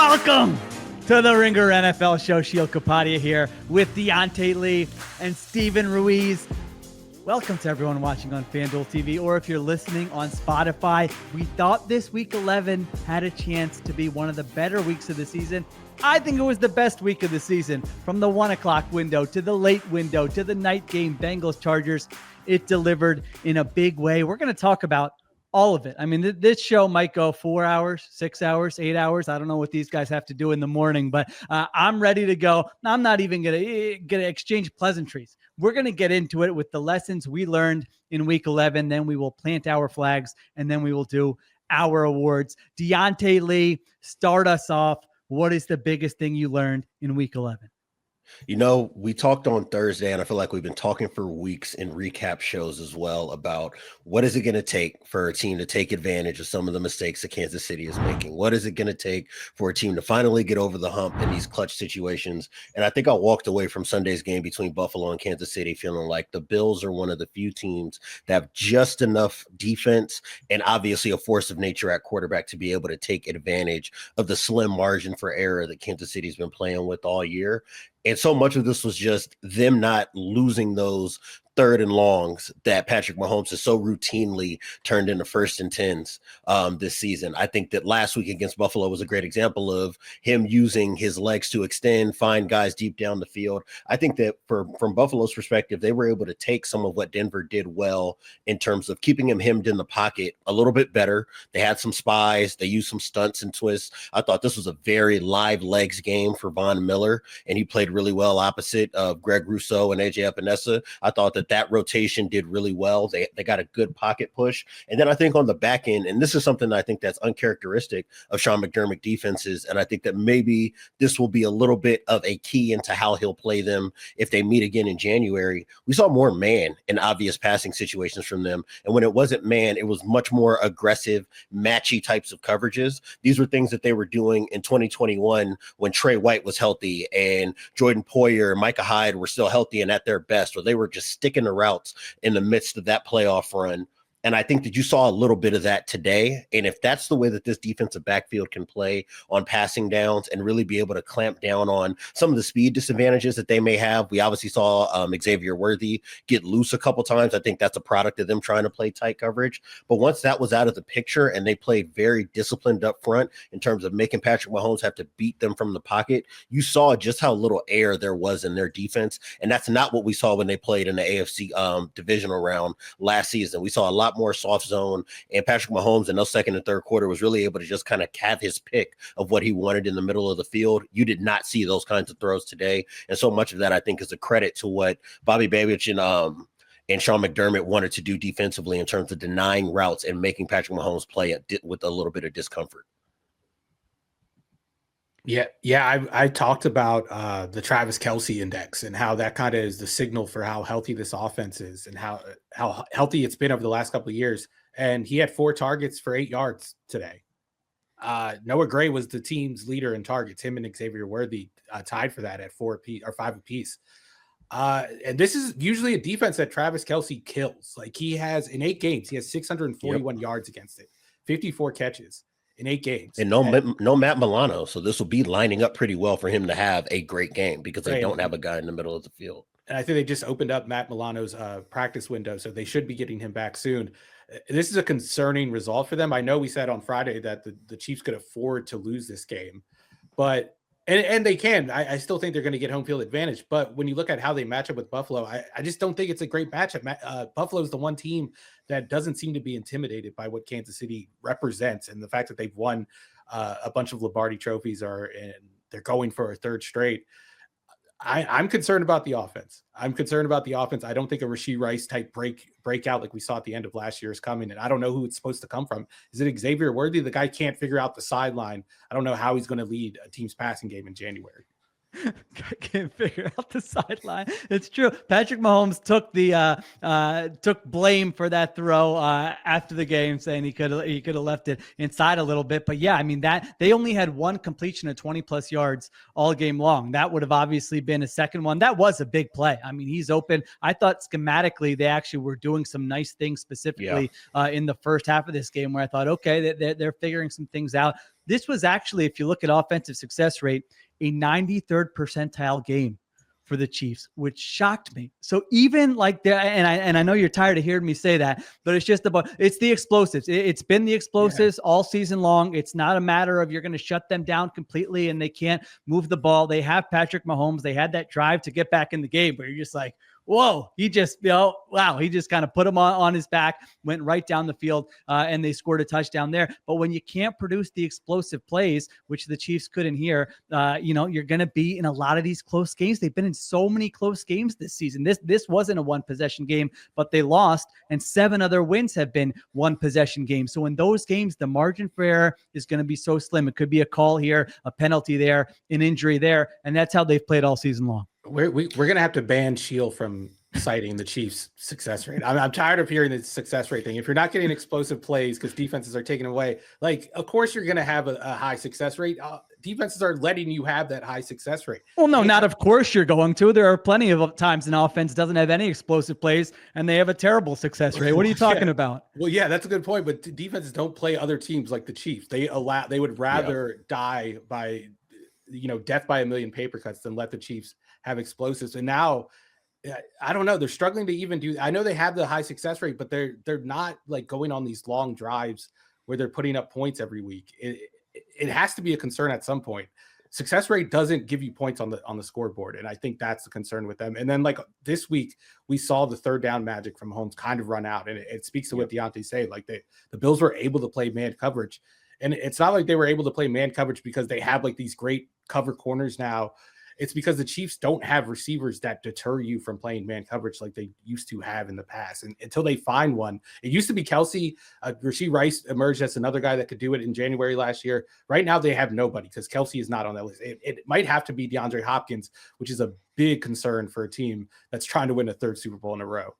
Welcome to the Ringer NFL show. Sheil Kapadia here with Diante Lee and Steven Ruiz. Welcome to everyone watching on FanDuel TV, or if you're listening on Spotify. We thought this week 11 had a chance to be one of the better weeks of the season. I think it was the best week of the season. From the 1 o'clock window to the late window to the night game, Bengals Chargers, it delivered in a big way. We're going to talk about all of it. I mean, this show might go 4 hours, 6 hours, 8 hours. I don't know what these guys have to do in the morning, but I'm ready to go. I'm not even going to exchange pleasantries. We're going to get into it with the lessons we learned in week 11. Then we will plant our flags, and then we will do our awards. Diante Lee, start us off. What is the biggest thing you learned in week 11? You know, we talked on Thursday, and I feel like we've been talking for weeks in recap shows as well about what is it going to take for a team to take advantage of some of the mistakes that Kansas City is making? What is it going to take for a team to finally get over the hump in these clutch situations? And I think I walked away from Sunday's game between Buffalo and Kansas City feeling like the Bills are one of the few teams that have just enough defense and obviously a force of nature at quarterback to be able to take advantage of the slim margin for error that Kansas City's been playing with all year. And so much of this was just them not losing those third and longs that Patrick Mahomes has so routinely turned into 1st and 10s this season. I think that last week against Buffalo was a great example of him using his legs to extend, find guys deep down the field. I think that from Buffalo's perspective, they were able to take some of what Denver did well in terms of keeping him hemmed in the pocket a little bit better. They had some spies. They used some stunts and twists. I thought this was a very live legs game for Von Miller, and he played really well opposite of Greg Rousseau and AJ Epinesa. I thought that rotation did really well. They got a good pocket push. And then I think on the back end, and this is something I think that's uncharacteristic of Sean McDermott defenses, and I think that maybe this will be a little bit of a key into how he'll play them if they meet again in January. We saw more man in obvious passing situations from them. And when it wasn't man, it was much more aggressive, matchy types of coverages. These were things that they were doing in 2021 when Trey White was healthy and Jordan Poyer and Micah Hyde were still healthy and at their best, or they were just sticking the routes in the midst of that playoff run. And I think that you saw a little bit of that today. And if that's the way that this defensive backfield can play on passing downs and really be able to clamp down on some of the speed disadvantages that they may have, we obviously saw Xavier Worthy get loose a couple times. I think that's a product of them trying to play tight coverage. But once that was out of the picture and they played very disciplined up front in terms of making Patrick Mahomes have to beat them from the pocket, you saw just how little air there was in their defense. And that's not what we saw when they played in the AFC divisional round last season. We saw a lot more soft zone, and Patrick Mahomes in those second and third quarter was really able to just kind of have his pick of what he wanted in the middle of the field. You did not see those kinds of throws today. And so much of that, I think, is a credit to what Bobby Babich and Sean McDermott wanted to do defensively in terms of denying routes and making Patrick Mahomes play with a little bit of discomfort. Yeah. I talked about the Travis Kelce index and how that kind of is the signal for how healthy this offense is and how healthy it's been over the last couple of years. And he had 4 targets for 8 yards today. Noah Gray was the team's leader in targets. Him and Xavier Worthy tied for that at 5 apiece. And this is usually a defense that Travis Kelce kills. Like he has in 8 games, he has 641 yards against it, 54 catches in 8 games. And no Matt Milano. So this will be lining up pretty well for him to have a great game because they don't have a guy in the middle of the field. And I think they just opened up Matt Milano's practice window, so they should be getting him back soon. This is a concerning result for them. I know we said on Friday that the Chiefs could afford to lose this game, but and they can. I still think they're going to get home field advantage. But when you look at how they match up with Buffalo, I just don't think it's a great matchup. Buffalo is the one team that doesn't seem to be intimidated by what Kansas City represents, and the fact that they've won a bunch of Lombardi trophies and they're going for a 3rd straight. I'm concerned about the offense. I don't think a Rashee Rice type breakout like we saw at the end of last year is coming. And I don't know who it's supposed to come from. Is it Xavier Worthy? The guy can't figure out the sideline. I don't know how he's going to lead a team's passing game in January. Can't figure out the sideline. It's true. Patrick Mahomes took blame for that throw after the game, saying he could have left it inside a little bit. But yeah, I mean, that they only had one completion of 20+ yards all game long. That would have obviously been a second one. That was a big play. I mean, he's open. I thought schematically they actually were doing some nice things specifically in the first half of this game, where I thought, okay, they're figuring some things out. This was actually, if you look at offensive success rate, a 93rd percentile game for the Chiefs, which shocked me. So even like that, and I know you're tired of hearing me say that, but it's just it's the explosives. It's been the explosives all season long. It's not a matter of you're going to shut them down completely and they can't move the ball. They have Patrick Mahomes. They had that drive to get back in the game, but you're just like, whoa, he just, wow, he just kind of put him on his back, went right down the field, and they scored a touchdown there. But when you can't produce the explosive plays, which the Chiefs couldn't here, you're going to be in a lot of these close games. They've been in so many close games this season. This wasn't a one-possession game, but they lost, and 7 other wins have been one-possession games. So in those games, the margin for error is going to be so slim. It could be a call here, a penalty there, an injury there, and that's how they've played all season long. We're going to have to ban Sheil from citing the Chiefs' success rate. I'm tired of hearing the success rate thing. If you're not getting explosive plays because defenses are taking away, like, of course you're going to have a high success rate. Defenses are letting you have that high success rate. Well, no, not of course you're going to. There are plenty of times an offense doesn't have any explosive plays and they have a terrible success rate. What are you talking about? Well, yeah, that's a good point. But defenses don't play other teams like the Chiefs. They would rather die by, death by a million paper cuts than let the Chiefs have explosives. And now, I don't know, they're struggling to even do. I know they have the high success rate, but they're not like going on these long drives where they're putting up points every week. It has to be a concern at some point. Success rate doesn't give you points on the scoreboard, and I think that's the concern with them. And then, like, this week, we saw the third down magic from Holmes kind of run out, and it speaks to what Diante said. Like, the Bills were able to play man coverage, and it's not like they were able to play man coverage because they have like these great cover corners now. It's because the Chiefs don't have receivers that deter you from playing man coverage like they used to have in the past. And until they find one, it used to be Kelsey. Rashee Rice emerged as another guy that could do it in January last year. Right now, they have nobody because Kelsey is not on that list. It might have to be DeAndre Hopkins, which is a big concern for a team that's trying to win a third Super Bowl in a row.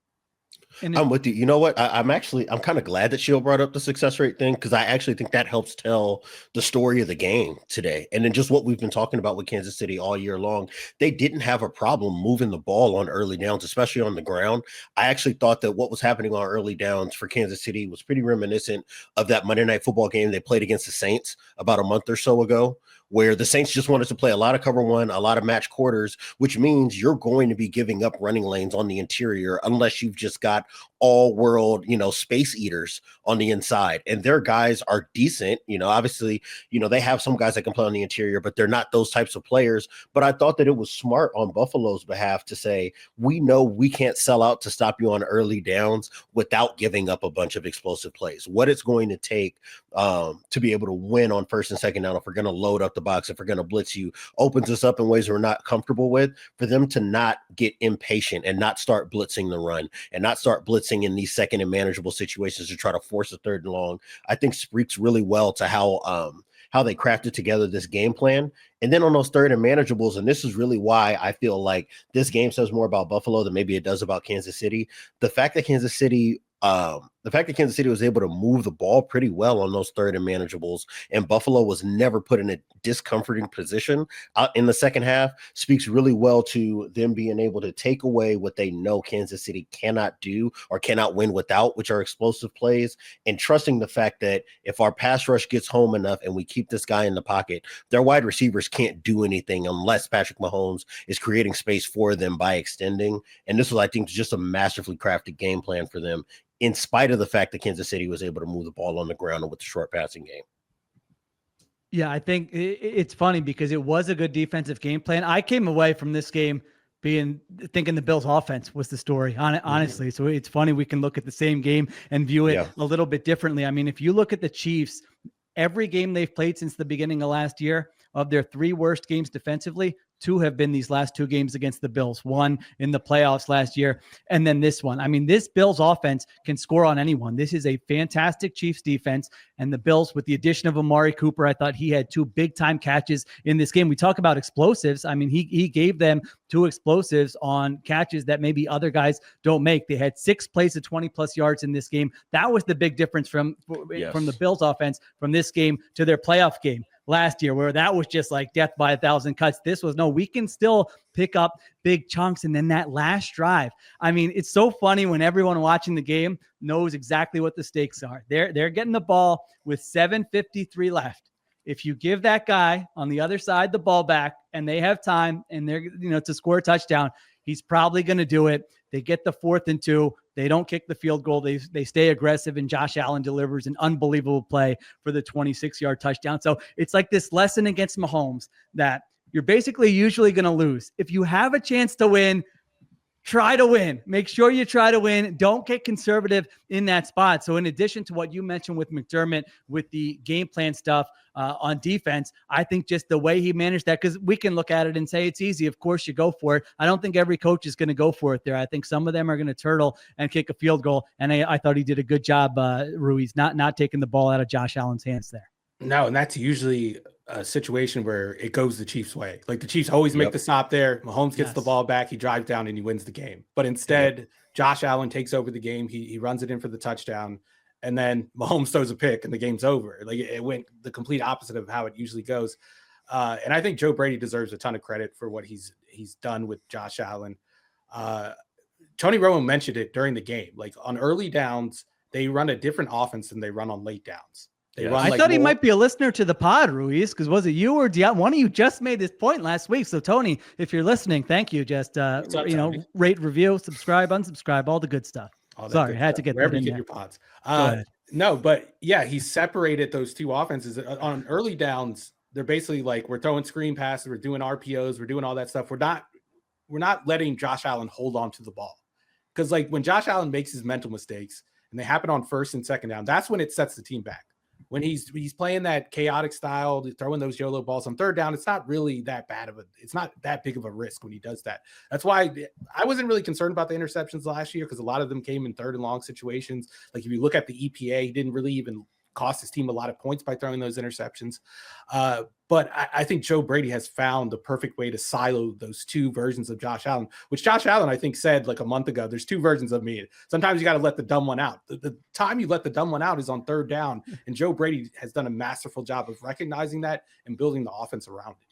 I'm with you. You know what? I'm kind of glad that Sheil brought up the success rate thing, because I actually think that helps tell the story of the game today. And then just what we've been talking about with Kansas City all year long. They didn't have a problem moving the ball on early downs, especially on the ground. I actually thought that what was happening on early downs for Kansas City was pretty reminiscent of that Monday Night Football game they played against the Saints about a month or so ago, where the Saints just wanted to play a lot of cover one, a lot of match quarters, which means you're going to be giving up running lanes on the interior unless you've just got all world, space eaters on the inside. And their guys are decent. Obviously, they have some guys that can play on the interior, but they're not those types of players. But I thought that it was smart on Buffalo's behalf to say, we know we can't sell out to stop you on early downs without giving up a bunch of explosive plays. What it's going to take to be able to win on first and second down, if we're going to load up the box, if we're going to blitz you, opens us up in ways we're not comfortable with, for them to not get impatient and not start blitzing the run and not start blitzing in these second and manageable situations to try to force a third and long, I think speaks really well to how they crafted together this game plan. And then on those third and manageables, and this is really why I feel like this game says more about Buffalo than maybe it does about Kansas City. The fact that Kansas City was able to move the ball pretty well on those third and manageables, and Buffalo was never put in a discomforting position in the second half, speaks really well to them being able to take away what they know Kansas City cannot do or cannot win without, which are explosive plays, and trusting the fact that if our pass rush gets home enough and we keep this guy in the pocket, their wide receivers can't do anything unless Patrick Mahomes is creating space for them by extending. And this was, I think, just a masterfully crafted game plan for them, in spite of the fact that Kansas City was able to move the ball on the ground and with the short passing game. Yeah, I think it's funny because it was a good defensive game plan. I came away from this game thinking the Bills offense was the story, honestly. Mm-hmm. So it's funny, we can look at the same game and view it a little bit differently. I mean, if you look at the Chiefs, every game they've played since the beginning of last year, of their 3 worst games defensively, Two have been these last two games against the Bills, one in the playoffs last year, and then this one. I mean, this Bills offense can score on anyone. This is a fantastic Chiefs defense, and the Bills, with the addition of Amari Cooper, I thought he had two big-time catches in this game. We talk about explosives. I mean, he gave them two explosives on catches that maybe other guys don't make. They had 6 plays of 20-plus yards in this game. That was the big difference from the Bills offense from this game to their playoff game last year, where that was just like death by 1,000 cuts. This was, no, we can still pick up big chunks. And then that last drive, I mean, it's so funny when everyone watching the game knows exactly what the stakes are. They're getting the ball with 7:53 left. If you give that guy on the other side the ball back and they have time and they're, to score a touchdown, he's probably going to do it. They get the 4th and 2. They don't kick the field goal. They stay aggressive, and Josh Allen delivers an unbelievable play for the 26-yard touchdown. So it's like this lesson against Mahomes that you're basically usually going to lose. If you have a chance to win, try to win. Make sure you try to win. Don't get conservative in that spot. So in addition to what you mentioned with McDermott, with the game plan stuff on defense, I think just the way he managed that, because we can look at it and say it's easy. Of course you go for it. I don't think every coach is going to go for it there. I think some of them are going to turtle and kick a field goal. And I thought he did a good job, Ruiz, not taking the ball out of Josh Allen's hands there. No, and that's usually a situation where it goes the Chiefs' way. Like the Chiefs always make the stop there. Mahomes gets the ball back. He drives down and he wins the game. But instead, Josh Allen takes over the game. He runs it in for the touchdown. And then Mahomes throws a pick and the game's over. Like it went the complete opposite of how it usually goes. And I think Joe Brady deserves a ton of credit for what he's done with Josh Allen. Tony Romo mentioned it during the game. Like on early downs, they run a different offense than they run on late downs. I thought he might be a listener to the pod, Ruiz, because was it you or Diante? One of you just made this point last week. So Tony, if you're listening, thank you. Just rate, review, subscribe, unsubscribe, all the good stuff. Sorry, I had to get wherever that in you get there. your pods. No, but yeah, he separated those two offenses on early downs. They're basically like, we're throwing screen passes, we're doing RPOs, we're doing all that stuff. We're not letting Josh Allen hold on to the ball, because like when Josh Allen makes his mental mistakes and they happen on 1st and 2nd down, that's when it sets the team back. When he's playing that chaotic style, throwing those YOLO balls on 3rd down, it's not really that it's not that big of a risk when he does that. That's why I wasn't really concerned about the interceptions last year, because a lot of them came in 3rd and long situations. Like if you look at the EPA, he didn't really even cost his team a lot of points by throwing those interceptions. But I think Joe Brady has found the perfect way to silo those two versions of Josh Allen, which Josh Allen, I think, said like a month ago, there's two versions of me. Sometimes you got to let the dumb one out. The time you let the dumb one out is on 3rd down. And Joe Brady has done a masterful job of recognizing that and building the offense around it.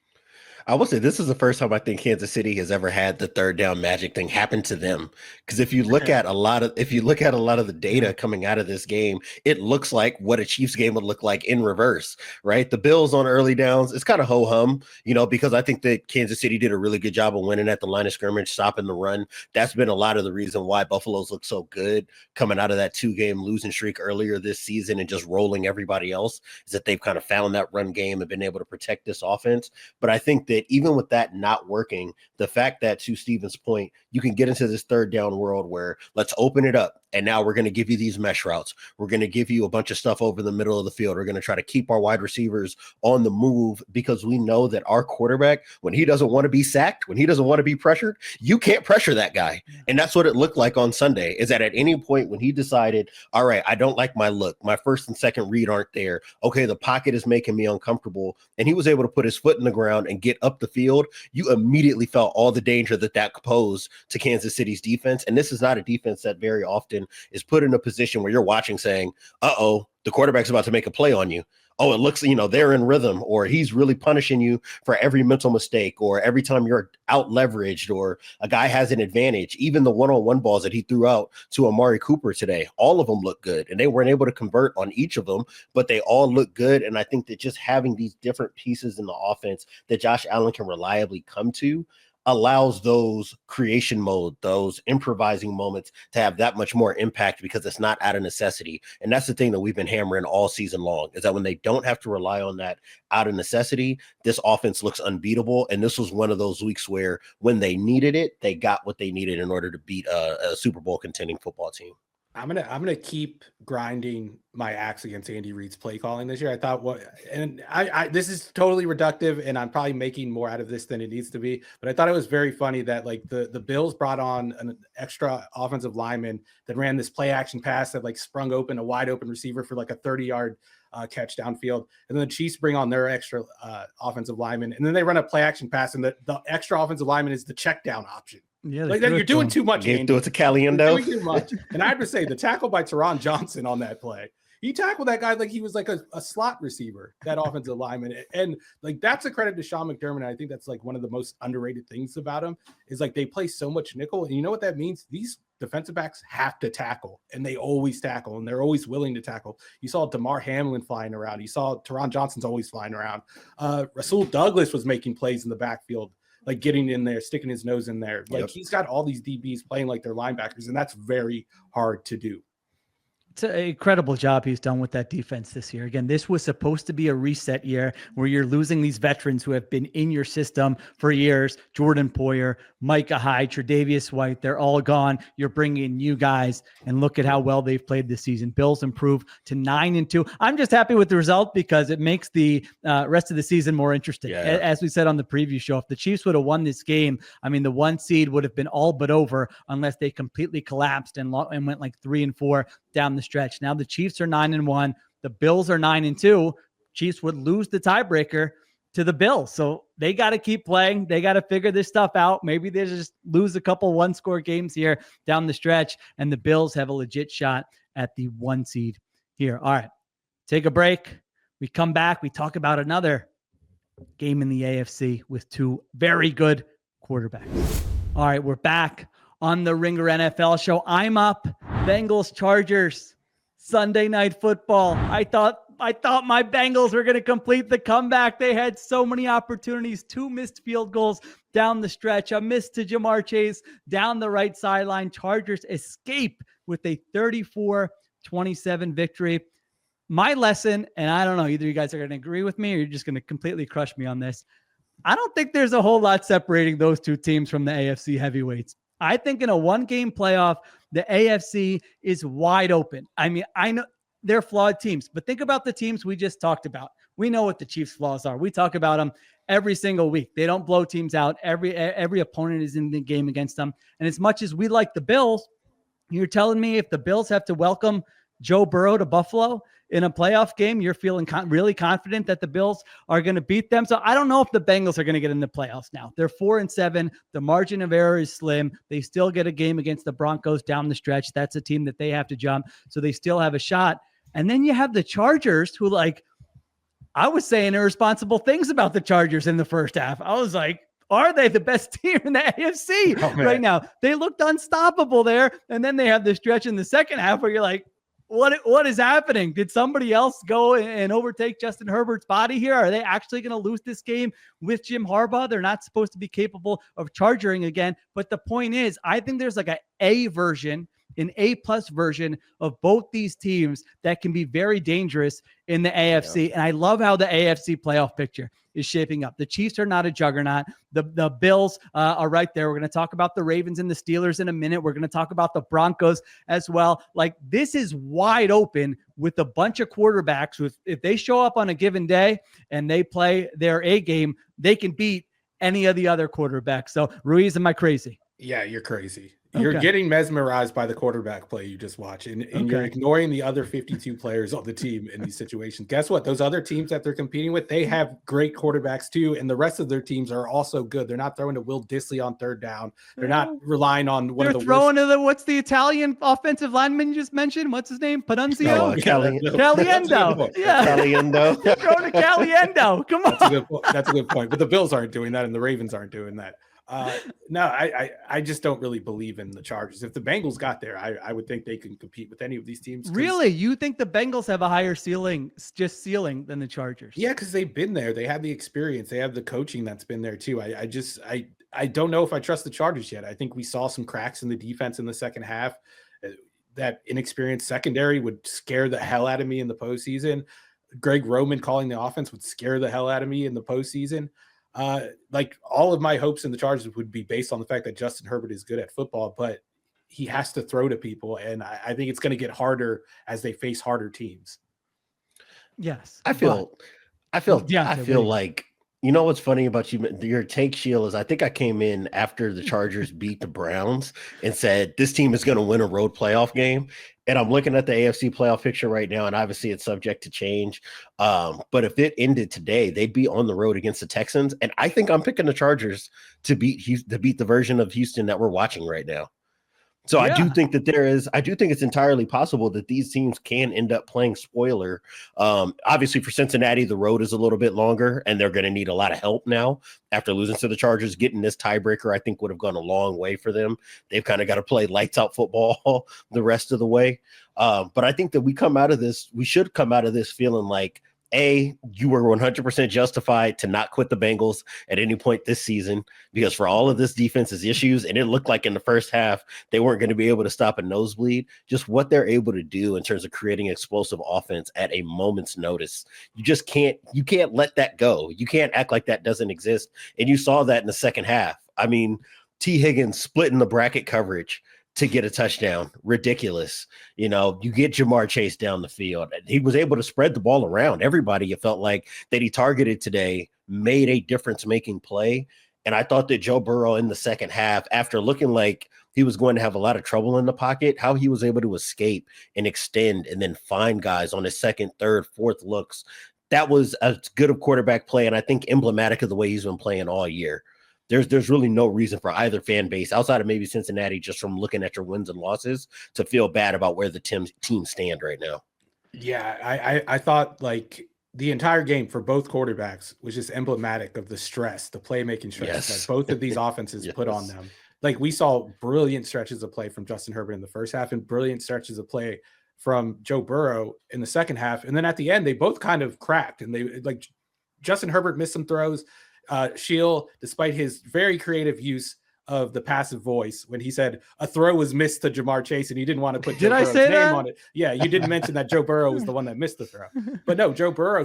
I will say this is the first time I think Kansas City has ever had the 3rd down magic thing happen to them. Because if you look at a lot of the data coming out of this game, it looks like what a Chiefs game would look like in reverse, right? The Bills on early downs, it's kind of ho-hum, because I think that Kansas City did a really good job of winning at the line of scrimmage, stopping the run. That's been a lot of the reason why Buffalo's look so good coming out of that 2-game losing streak earlier this season and just rolling everybody else, is that they've kind of found that run game and been able to protect this offense. But I think that even with that not working, the fact that, to Steven's point, you can get into this 3rd down world where let's open it up. And now we're going to give you these mesh routes. We're going to give you a bunch of stuff over the middle of the field. We're going to try to keep our wide receivers on the move, because we know that our quarterback, when he doesn't want to be sacked, when he doesn't want to be pressured, you can't pressure that guy. And that's what it looked like on Sunday, is that at any point when he decided, all right, I don't like my look, my 1st and 2nd read aren't there. Okay, the pocket is making me uncomfortable. And he was able to put his foot in the ground and get up the field. You immediately felt all the danger that posed to Kansas City's defense. And this is not a defense that very often is put in a position where you're watching saying, the quarterback's about to make a play on you. Oh, it looks, they're in rhythm, or he's really punishing you for every mental mistake, or every time you're out leveraged, or a guy has an advantage. Even the one-on-one balls that he threw out to Amari Cooper today, all of them look good, and they weren't able to convert on each of them, but they all look good. And I think that just having these different pieces in the offense that Josh Allen can reliably come to allows those creation mode, those improvising moments to have that much more impact, because it's not out of necessity. And that's the thing that we've been hammering all season long, is that when they don't have to rely on that out of necessity, this offense looks unbeatable. And this was one of those weeks where when they needed it, they got what they needed in order to beat a Super Bowl contending football team. I'm gonna keep grinding my axe against Andy Reid's play calling this year. I thought I this is totally reductive, and I'm probably making more out of this than it needs to be. But I thought it was very funny that like the Bills brought on an extra offensive lineman that ran this play action pass that like sprung open a wide open receiver for like a 30-yard catch downfield, and then the Chiefs bring on their extra offensive lineman, and then they run a play action pass, and the extra offensive lineman is the check down option. Yeah, like you're doing too much. Do it to Caliendo. Too much. And I have to say, the tackle by Teron Johnson on that play, he tackled that guy like he was like a slot receiver, that offensive lineman. And like that's a credit to Sean McDermott. I think that's like one of the most underrated things about him is like they play so much nickel. And you know what that means? These defensive backs have to tackle, and they always tackle, and they're always willing to tackle. You saw DeMar Hamlin flying around. You saw Teron Johnson's always flying around. Rasul Douglas was making plays in the backfield, like getting in there, sticking his nose in there. Like he's got all these DBs playing like they're linebackers, and that's very hard to do. It's an incredible job he's done with that defense this year. Again, this was supposed to be a reset year where you're losing these veterans who have been in your system for years. Jordan Poyer, Micah Hyde, Tre'Davious White, they're all gone. You're bringing in new guys, and look at how well they've played this season. Bills improved to 9-2. I'm just happy with the result because it makes the rest of the season more interesting. Yeah. As we said on the preview show, if the Chiefs would have won this game, I mean, the 1 seed would have been all but over unless they completely collapsed and went like 3-4 down the stretch. Now the Chiefs are 9-1. The Bills are 9-2. Chiefs would lose the tiebreaker to the Bills. So they got to keep playing. They got to figure this stuff out. Maybe they just lose a couple 1-score games here down the stretch, and the Bills have a legit shot at the 1 seed here. All right, take a break. We come back. We talk about another game in the AFC with 2 very good quarterbacks. All right, we're back on the Ringer NFL show. I'm up. Bengals Chargers Sunday Night Football. I thought my Bengals were going to complete the comeback. They had so many opportunities, 2 missed field goals down the stretch, a miss to Jamar Chase down the right sideline. Chargers escape with a 34-27 victory. My lesson, and I don't know, either you guys are going to agree with me or you're just going to completely crush me on this. I don't think there's a whole lot separating those 2 teams from the AFC heavyweights. I think in a 1-game playoff, the AFC is wide open. I mean, I know they're flawed teams, but think about the teams we just talked about. We know what the Chiefs' flaws are. We talk about them every single week. They don't blow teams out. Every opponent is in the game against them. And as much as we like the Bills, you're telling me if the Bills have to welcome Joe Burrow to Buffalo in a playoff game, you're feeling really confident that the Bills are going to beat them. So I don't know if the Bengals are going to get in the playoffs now. They're 4-7. The margin of error is slim. They still get a game against the Broncos down the stretch. That's a team that they have to jump. So they still have a shot. And then you have the Chargers who, like, I was saying irresponsible things about the Chargers in the first half. I was like, are they the best team in the AFC right now? They looked unstoppable there. And then they have the stretch in the second half where you're like, what is happening? Did somebody else go and overtake Justin Herbert's body here? Are they actually going to lose this game with Jim Harbaugh? They're not supposed to be capable of charging again. But the point is, I think there's like an A+ version of both these teams that can be very dangerous in the AFC. And I love how the AFC playoff picture is shaping up. The Chiefs are not a juggernaut. The Bills are right there. We're going to talk about the Ravens and the Steelers in a minute. We're going to talk about the Broncos as well. Like, this is wide open with a bunch of quarterbacks. If they show up on a given day and they play their A game, they can beat any of the other quarterbacks. So, Ruiz, am I crazy? Yeah, you're crazy. You're getting mesmerized by the quarterback play you just watch, and you're ignoring the other 52 players on the team in these situations. Guess what? Those other teams that they're competing with, they have great quarterbacks too, and the rest of their teams are also good. They're not throwing to Will Dissly on 3rd down. They're not relying on one of the throwing worst. To what's the Italian offensive lineman you just mentioned? What's his name? Panunzio? Caliendo. Yeah. Caliendo. You're throwing to Caliendo. Come on. That's a good point. But the Bills aren't doing that, and the Ravens aren't doing that. No, I just don't really believe in the Chargers. If the Bengals got there, I would think they can compete with any of these teams. Really? You think the Bengals have a higher ceiling than the Chargers? Yeah, because they've been there. They have the experience. They have the coaching that's been there too. I don't know if I trust the Chargers yet. I think we saw some cracks in the defense in the second half. That inexperienced secondary would scare the hell out of me in the postseason. Greg Roman calling the offense would scare the hell out of me in the postseason. Like, all of my hopes in the Chargers would be based on the fact that Justin Herbert is good at football, but he has to throw to people. And I think it's going to get harder as they face harder teams. Yes. I feel like, you know what's funny about your take, Sheil, is I think I came in after the Chargers beat the Browns and said this team is going to win a road playoff game. And I'm looking at the AFC playoff picture right now, and obviously it's subject to change. But if it ended today, they'd be on the road against the Texans. And I think I'm picking the Chargers to beat the version of Houston that we're watching right now. So yeah. I do think it's entirely possible that these teams can end up playing spoiler. Obviously for Cincinnati, the road is a little bit longer and they're going to need a lot of help now after losing to the Chargers. Getting this tiebreaker, I think, would have gone a long way for them. They've kind of got to play lights out football the rest of the way. But I think that we should come out of this feeling like, you were 100% justified to not quit the Bengals at any point this season, because for all of this defense's issues, and it looked like in the first half they weren't going to be able to stop a nosebleed, just what they're able to do in terms of creating explosive offense at a moment's notice. You can't let that go. You can't act like that doesn't exist. And you saw that in the second half. I mean, T. Higgins splitting the bracket coverage to get a touchdown. Ridiculous. You get Jamar Chase down the field. He was able to spread the ball around. Everybody, it felt like, that he targeted today made a difference-making play. And I thought that Joe Burrow in the second half, after looking like he was going to have a lot of trouble in the pocket, how he was able to escape and extend and then find guys on his second, third, fourth looks, that was as good of quarterback play, and I think emblematic of the way he's been playing all year. There's really no reason for either fan base outside of maybe Cincinnati, just from looking at your wins and losses, to feel bad about where the team stand right now. Yeah, I thought like the entire game for both quarterbacks was just emblematic of the stress, the playmaking stress that both of these offenses put on them. Like, we saw brilliant stretches of play from Justin Herbert in the first half and brilliant stretches of play from Joe Burrow in the second half. And then at the end, they both kind of cracked, and Justin Herbert missed some throws. Sheil, despite his very creative use of the passive voice, when he said a throw was missed to Jamar Chase and he didn't want to put Joe Burrow's name on it. Yeah, you didn't mention that Joe Burrow was the one that missed the throw. But no, Joe Burrow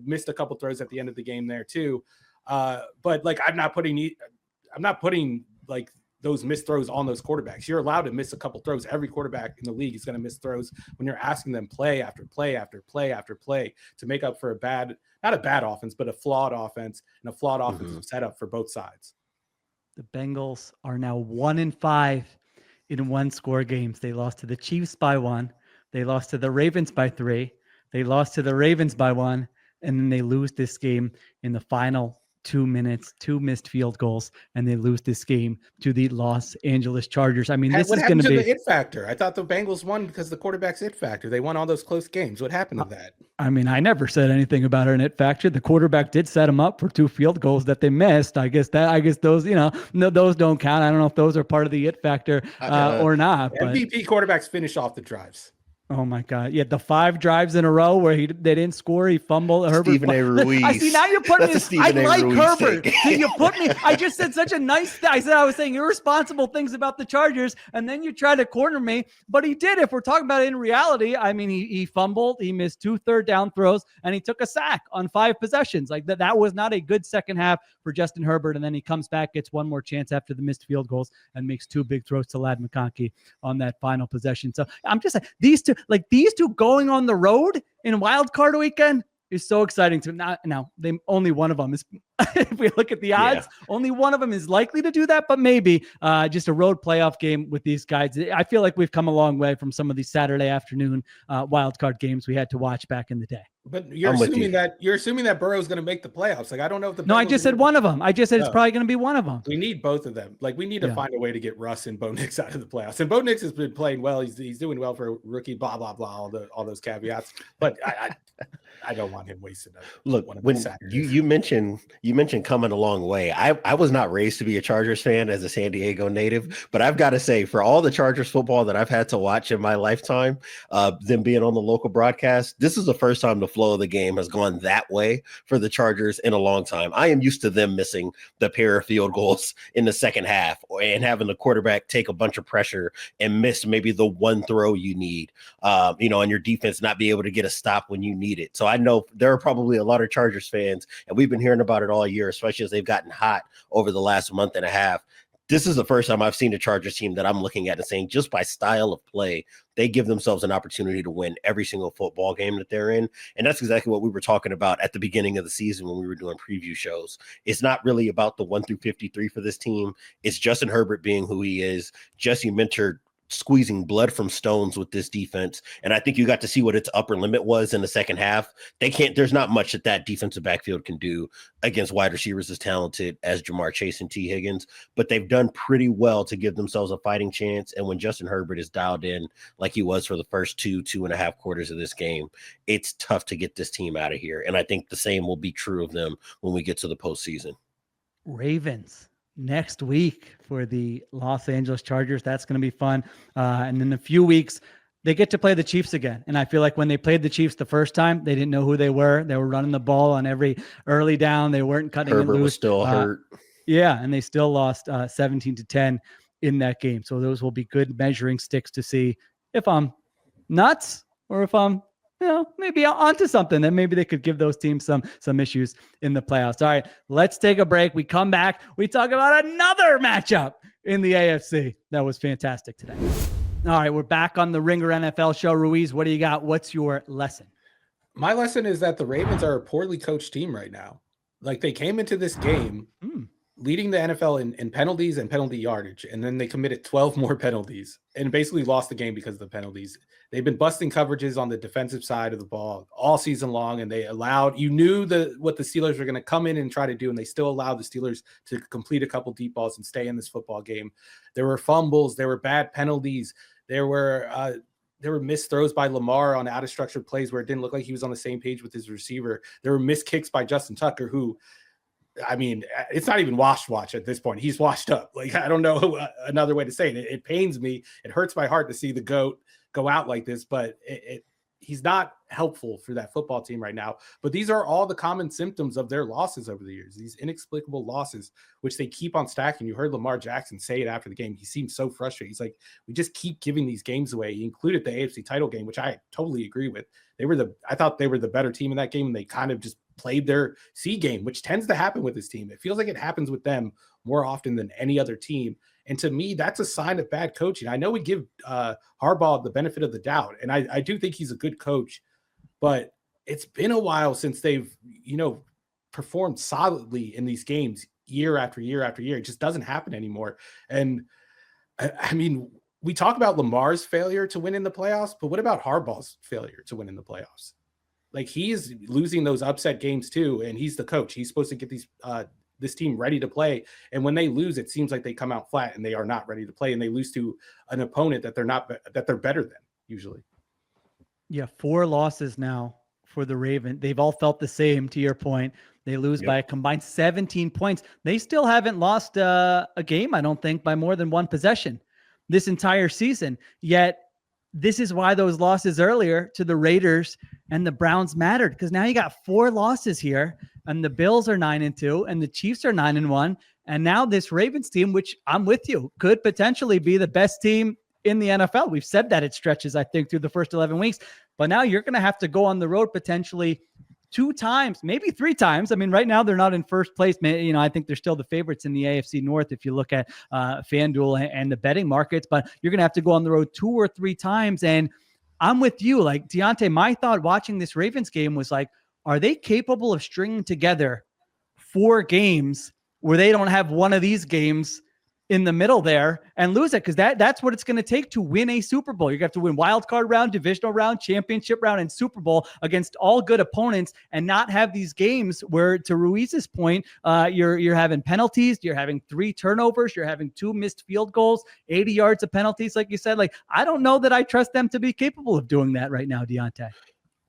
missed a couple throws at the end of the game there too. But like, I'm not putting like those missed throws on those quarterbacks. You're allowed to miss a couple throws. Every quarterback in the league is going to miss throws when you're asking them play after play after play after play to make up for not a bad offense, but a flawed offense, and a flawed offensive setup for both sides. The Bengals are now 1-5 in one-score games. They lost to the Chiefs by 1. They lost to the Ravens by 3. They lost to the Ravens by 1. And then they lose this game in the final 2 minutes, 2 missed field goals, and they lose this game to the Los Angeles Chargers. I mean, this is going to be the it factor. I thought the Bengals won because the quarterback's it factor. They won all those close games. What happened to that? I mean, I never said anything about an it factor. The quarterback did set them up for 2 field goals that they missed. I guess those, those don't count. I don't know if those are part of the it factor or not. MVP quarterbacks finish off the drives. Oh my God! Yeah, the 5 drives in a row where they didn't score. He fumbled. Stephen A. Ruiz. I see. Now you're putting me. I like Herbert. See, you put me. I just said such a nice. I was saying irresponsible things about the Chargers, and then you try to corner me. But he did. If we're talking about it in reality, I mean, he fumbled. He missed 2 third down throws, and he took a sack on 5 possessions. Like that. That was not a good second half for Justin Herbert. And then he comes back, gets 1 more chance after the missed field goals, and makes 2 big throws to Ladd McConkey on that final possession. So I'm just saying these two going on the road in wild card weekend is so exciting to me. Now only one of them is, if we look at the odds, only one of them is likely to do that, but maybe just a road playoff game with these guys. I feel like we've come a long way from some of these Saturday afternoon wild card games we had to watch back in the day. But you're assuming that Burrow's going to make the playoffs. Like, I don't know if I just said one of them. I just said it's probably going to be one of them. We need both of them. Like, we need to find a way to get Russ and Bo Nix out of the playoffs. And Bo Nix has been playing well. He's doing well for a rookie. Blah blah blah. All those caveats. But I don't want him wasting. Look, when you mentioned coming a long way. I was not raised to be a Chargers fan as a San Diego native, but I've got to say, for all the Chargers football that I've had to watch in my lifetime, them being on the local broadcast, this is the first time the flow of the game has gone that way for the Chargers in a long time. I am used to them missing the pair of field goals in the second half and having the quarterback take a bunch of pressure and miss maybe the one throw you need, and your defense not be able to get a stop when you need it. So I know there are probably a lot of Chargers fans, and we've been hearing about it all year, especially as they've gotten hot over the last month and a half. this is the first time I've seen a Chargers team that I'm looking at and saying, just by style of play, they give themselves an opportunity to win every single football game that they're in. And that's exactly what we were talking about at the beginning of the season when we were doing preview shows. It's not really about the 1 through 53 for this team. It's Justin Herbert being who he is, Jesse Minter squeezing blood from stones with this defense. And I think you got to see what its upper limit was in the second half. There's not much that defensive backfield can do against wide receivers as talented as Jamar Chase and T. Higgins, but they've done pretty well to give themselves a fighting chance. And when Justin Herbert is dialed in like he was for the first 2.5 quarters of this game, it's tough to get this team out of here. And I think the same will be true of them when we get to the postseason. Ravens next week for the Los Angeles Chargers. That's going to be fun. And in a few weeks, they get to play the Chiefs again. And I feel like when they played the Chiefs the first time, they didn't know who they were. They were running the ball on every early down. They weren't cutting Herbert it loose. Was still hurt. Yeah, and they still lost 17-10 in that game. So those will be good measuring sticks to see if I'm nuts or if I'm maybe onto something that maybe they could give those teams some issues in the playoffs. All right, let's take a break. We come back. We talk about another matchup in the AFC. That was fantastic today. All right, we're back on the Ringer NFL show. Ruiz, what do you got? What's your lesson? My lesson is that the Ravens are a poorly coached team right now. Like, they came into this game leading the NFL in penalties and penalty yardage, and then they committed 12 more penalties and basically lost the game because of the penalties. They've been busting coverages on the defensive side of the ball all season long, and they allowed, you knew what the Steelers were going to come in and try to do, and they still allowed the Steelers to complete a couple deep balls and stay in this football game. There were fumbles, there were bad penalties, there were missed throws by Lamar on out of structured plays where it didn't look like he was on the same page with his receiver. There were missed kicks by Justin Tucker, who, I mean, it's not even watch at this point. He's washed up. Like, I don't know another way to say it. It pains me. It hurts my heart to see the GOAT go out like this, but he's not helpful for that football team right now. But these are all the common symptoms of their losses over the years, these inexplicable losses, which they keep on stacking. You heard Lamar Jackson say it after the game. He seemed so frustrated. He's like, we just keep giving these games away. He included the AFC title game, which I totally agree with. I thought they were the better team in that game, and they kind of just played their C game, which tends to happen with this team. It feels like it happens with them more often than any other team. And to me, that's a sign of bad coaching. I know we give Harbaugh the benefit of the doubt, and I do think he's a good coach, but it's been a while since they've, performed solidly in these games year after year after year. It just doesn't happen anymore. And I mean, we talk about Lamar's failure to win in the playoffs, but what about Harbaugh's failure to win in the playoffs? Like, he's losing those upset games too, and he's the coach. He's supposed to get this team ready to play. And when they lose, it seems like they come out flat and they are not ready to play, and they lose to an opponent that they're better than usually. Yeah, 4 losses now for the Ravens. They've all felt the same, to your point. They lose by a combined 17 points. They still haven't lost a game, I don't think, by more than 1 possession this entire season. Yet this is why those losses earlier to the Raiders and the Browns mattered, because now you got 4 losses here, and the Bills are 9-2 and the Chiefs are 9-1. And now this Ravens team, which I'm with you, could potentially be the best team in the NFL. We've said that it stretches, I think, through the first 11 weeks, but now you're going to have to go on the road potentially 2 times, maybe 3 times. I mean, right now they're not in first place. I think they're still the favorites in the AFC North if you look at FanDuel and the betting markets, but you're going to have to go on the road 2 or 3 times. And I'm with you. Like, Diante, my thought watching this Ravens game was like, are they capable of stringing together 4 games where they don't have one of these games in the middle there and lose it? Because that's what it's going to take to win a Super Bowl. You're going to have to win wild card round, divisional round, championship round, and Super Bowl against all good opponents, and not have these games where, to Ruiz's point, you're having penalties, you're having 3 turnovers, you're having 2 missed field goals, 80 yards of penalties, like you said. Like, I don't know that I trust them to be capable of doing that right now, Diante.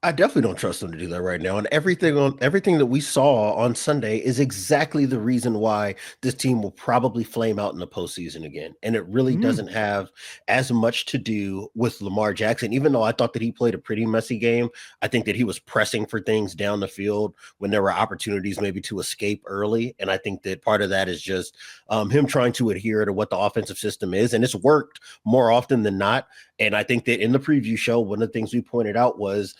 I definitely don't trust them to do that right now. And everything that we saw on Sunday is exactly the reason why this team will probably flame out in the postseason again. And it really doesn't have as much to do with Lamar Jackson. Even though I thought that he played a pretty messy game, I think that he was pressing for things down the field when there were opportunities maybe to escape early. And I think that part of that is just him trying to adhere to what the offensive system is. And it's worked more often than not. And I think that in the preview show, one of the things we pointed out was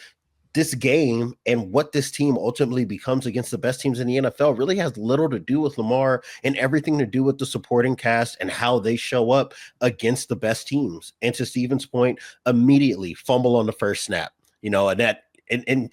this game and what this team ultimately becomes against the best teams in the NFL really has little to do with Lamar and everything to do with the supporting cast and how they show up against the best teams. And to Steven's point, immediately fumble on the first snap, and that, and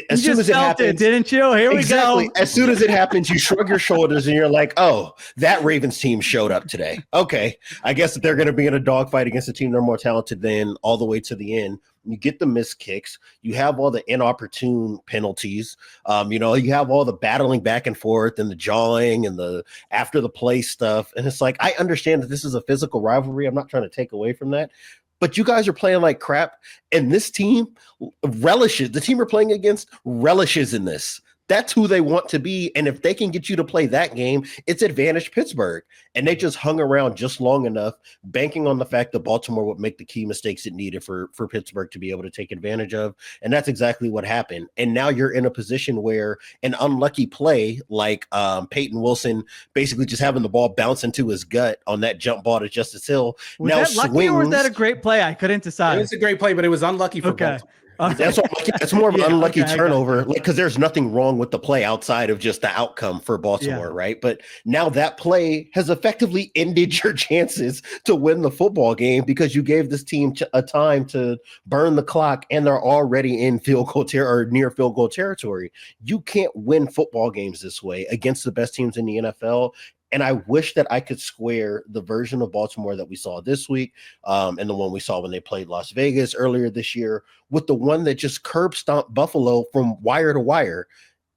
as soon as it happens, didn't you? Here exactly, we go. as soon as it happens, you shrug your shoulders and you're like, oh, that Ravens team showed up today. Okay, I guess that they're going to be in a dogfight against a team they're more talented than all the way to the end. You get the missed kicks. You have all the inopportune penalties. You have all the battling back and forth and the jawing and the after the play stuff. And it's like, I understand that this is a physical rivalry. I'm not trying to take away from that. But you guys are playing like crap, and this team relishes. The team we're playing against relishes in this. That's who they want to be, and if they can get you to play that game, it's advantage Pittsburgh. And they just hung around just long enough, banking on the fact that Baltimore would make the key mistakes it needed for Pittsburgh to be able to take advantage of, and that's exactly what happened. And now you're in a position where an unlucky play like Peyton Wilson basically just having the ball bounce into his gut on that jump ball to Justice Hill. Was that lucky or was that a great play? I couldn't decide. It was a great play, but it was unlucky for Baltimore. That's more of an unlucky turnover, because there's nothing wrong with the play outside of just the outcome for Baltimore, right? But now that play has effectively ended your chances to win the football game because you gave this team a time to burn the clock, and they're already in field goal or near field goal territory. You can't win football games this way against the best teams in the NFL. And I wish that I could square the version of Baltimore that we saw this week and the one we saw when they played Las Vegas earlier this year with the one that just curb stomped Buffalo from wire to wire.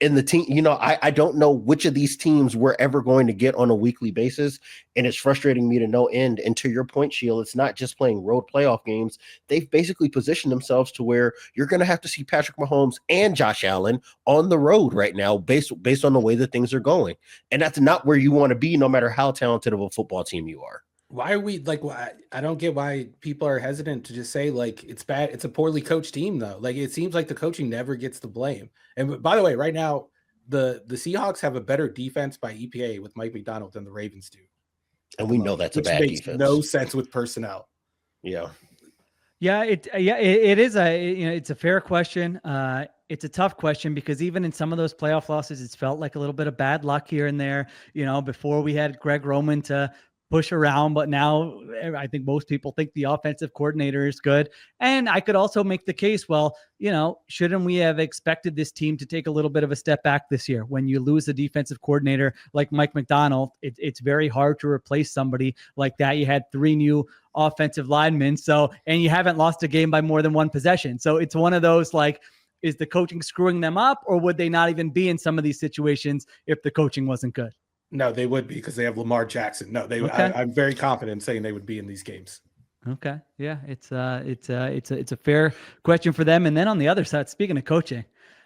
And the team, I don't know which of these teams we're ever going to get on a weekly basis. And it's frustrating me to no end. And to your point, Sheil, it's not just playing road playoff games. They've basically positioned themselves to where you're going to have to see Patrick Mahomes and Josh Allen on the road right now, based on the way that things are going. And that's not where you want to be, no matter how talented of a football team you are. Why are we I don't get why people are hesitant to just say it's bad. It's a poorly coached team though. It seems like the coaching never gets the blame. And by the way, right now, the Seahawks have a better defense by EPA with Mike McDonald than the Ravens do. And we know that's a bad defense. Makes no sense with personnel. Yeah. Yeah, it is it's a fair question. It's a tough question because even in some of those playoff losses, it's felt like a little bit of bad luck here and there. Before we had Greg Roman to push around, but now I think most people think the offensive coordinator is good. And I could also make the case, shouldn't we have expected this team to take a little bit of a step back this year? When you lose a defensive coordinator like Mike McDonald, it's very hard to replace somebody like that. You had 3 new offensive linemen, and you haven't lost a game by more than 1 possession. So it's one of those is the coaching screwing them up, or would they not even be in some of these situations if the coaching wasn't good? No, they would be because they have Lamar Jackson. No, they. Okay. I'm very confident in saying they would be in these games. Okay, yeah, it's a fair question for them. And then on the other side, speaking of coaching,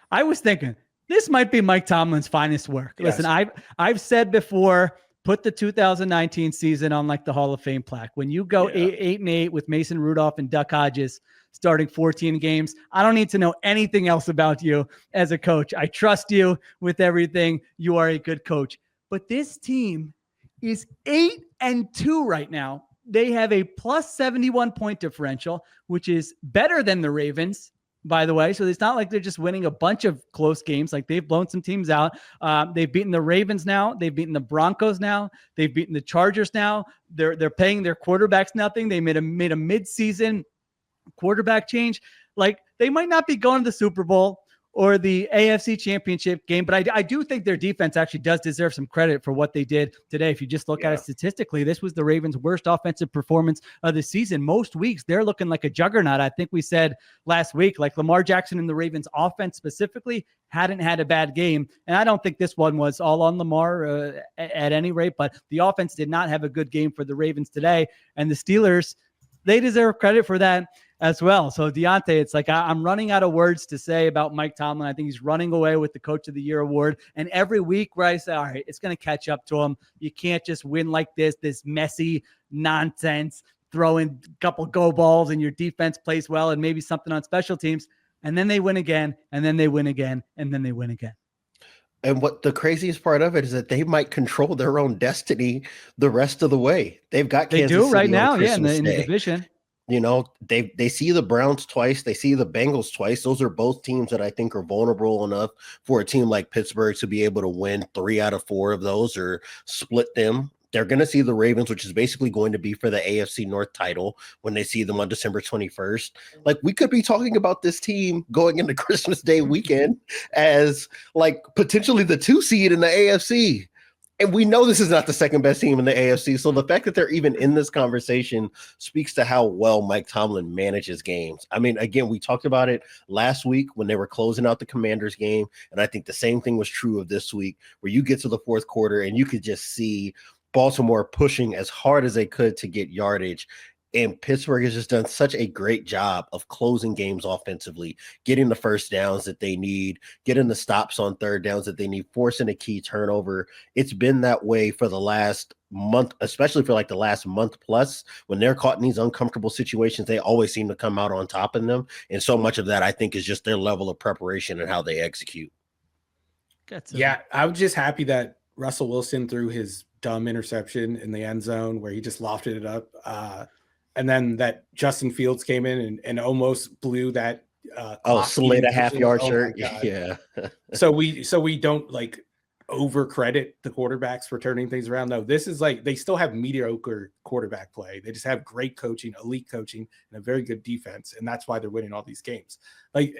I was thinking this might be Mike Tomlin's finest work. Yes. Listen, I've said before, put the 2019 season on the Hall of Fame plaque. When you go 8-8 with Mason Rudolph and Duck Hodges starting 14 games, I don't need to know anything else about you as a coach. I trust you with everything. You are a good coach. But this team is 8-2 right now. They have a plus 71 point differential, which is better than the Ravens, by the way. So it's not like they're just winning a bunch of close games. They've blown some teams out. They've beaten the Ravens now. They've beaten the Broncos now. They've beaten the Chargers now. They're paying their quarterbacks nothing. They made a mid-season quarterback change. They might not be going to the Super Bowl or the AFC Championship game, but I do think their defense actually does deserve some credit for what they did today. If you just look at it statistically, this was the Ravens' worst offensive performance of the season. Most weeks, they're looking like a juggernaut. I think we said last week, Lamar Jackson and the Ravens' offense specifically hadn't had a bad game, and I don't think this one was all on Lamar at any rate, but the offense did not have a good game for the Ravens today, and the Steelers, they deserve credit for that as well. So Diante, it's I'm running out of words to say about Mike Tomlin. I think he's running away with the Coach of the Year award. And every week where I say, all right, it's going to catch up to him. You can't just win like this messy nonsense, throw in a couple go balls and your defense plays well and maybe something on special teams. And then they win again, and then they win again, and then they win again. And what the craziest part of it is that they might control their own destiny the rest of the way. They've got Kansas City right now, on Christmas in the Day. division. You know, they see the Browns twice, they see the Bengals twice. Those are both teams that I think are vulnerable enough for a team like Pittsburgh to be able to win 3 out of 4 of those or split them. They're going to see the Ravens, which is basically going to be for the AFC North title when they see them on December 21st. Like, we could be talking about this team going into Christmas Day weekend as like potentially the 2 seed in the AFC. And we know this is not the second best team in the AFC. So the fact that they're even in this conversation speaks to how well Mike Tomlin manages games. I mean, again, we talked about it last week when they were closing out the Commanders game. And I think the same thing was true of this week, where you get to the fourth quarter and you could just see Baltimore pushing as hard as they could to get yardage. And Pittsburgh has just done such a great job of closing games offensively, getting the first downs that they need, getting the stops on third downs that they need, forcing a key turnover. It's been that way for the last month, especially for like the last month plus. When they're caught in these uncomfortable situations, they always seem to come out on top in them. And so much of that, I think, is just their level of preparation and how they execute. Yeah, I was just happy that Russell Wilson threw his dumb interception in the end zone where he just lofted it up. And then that Justin Fields came in and almost blew that. Slate a half-yard shirt. Yeah. so we don't like over credit the quarterbacks for turning things around. No, this is like they still have mediocre quarterback play. They just have great coaching, elite coaching, and a very good defense, and that's why they're winning all these games. Like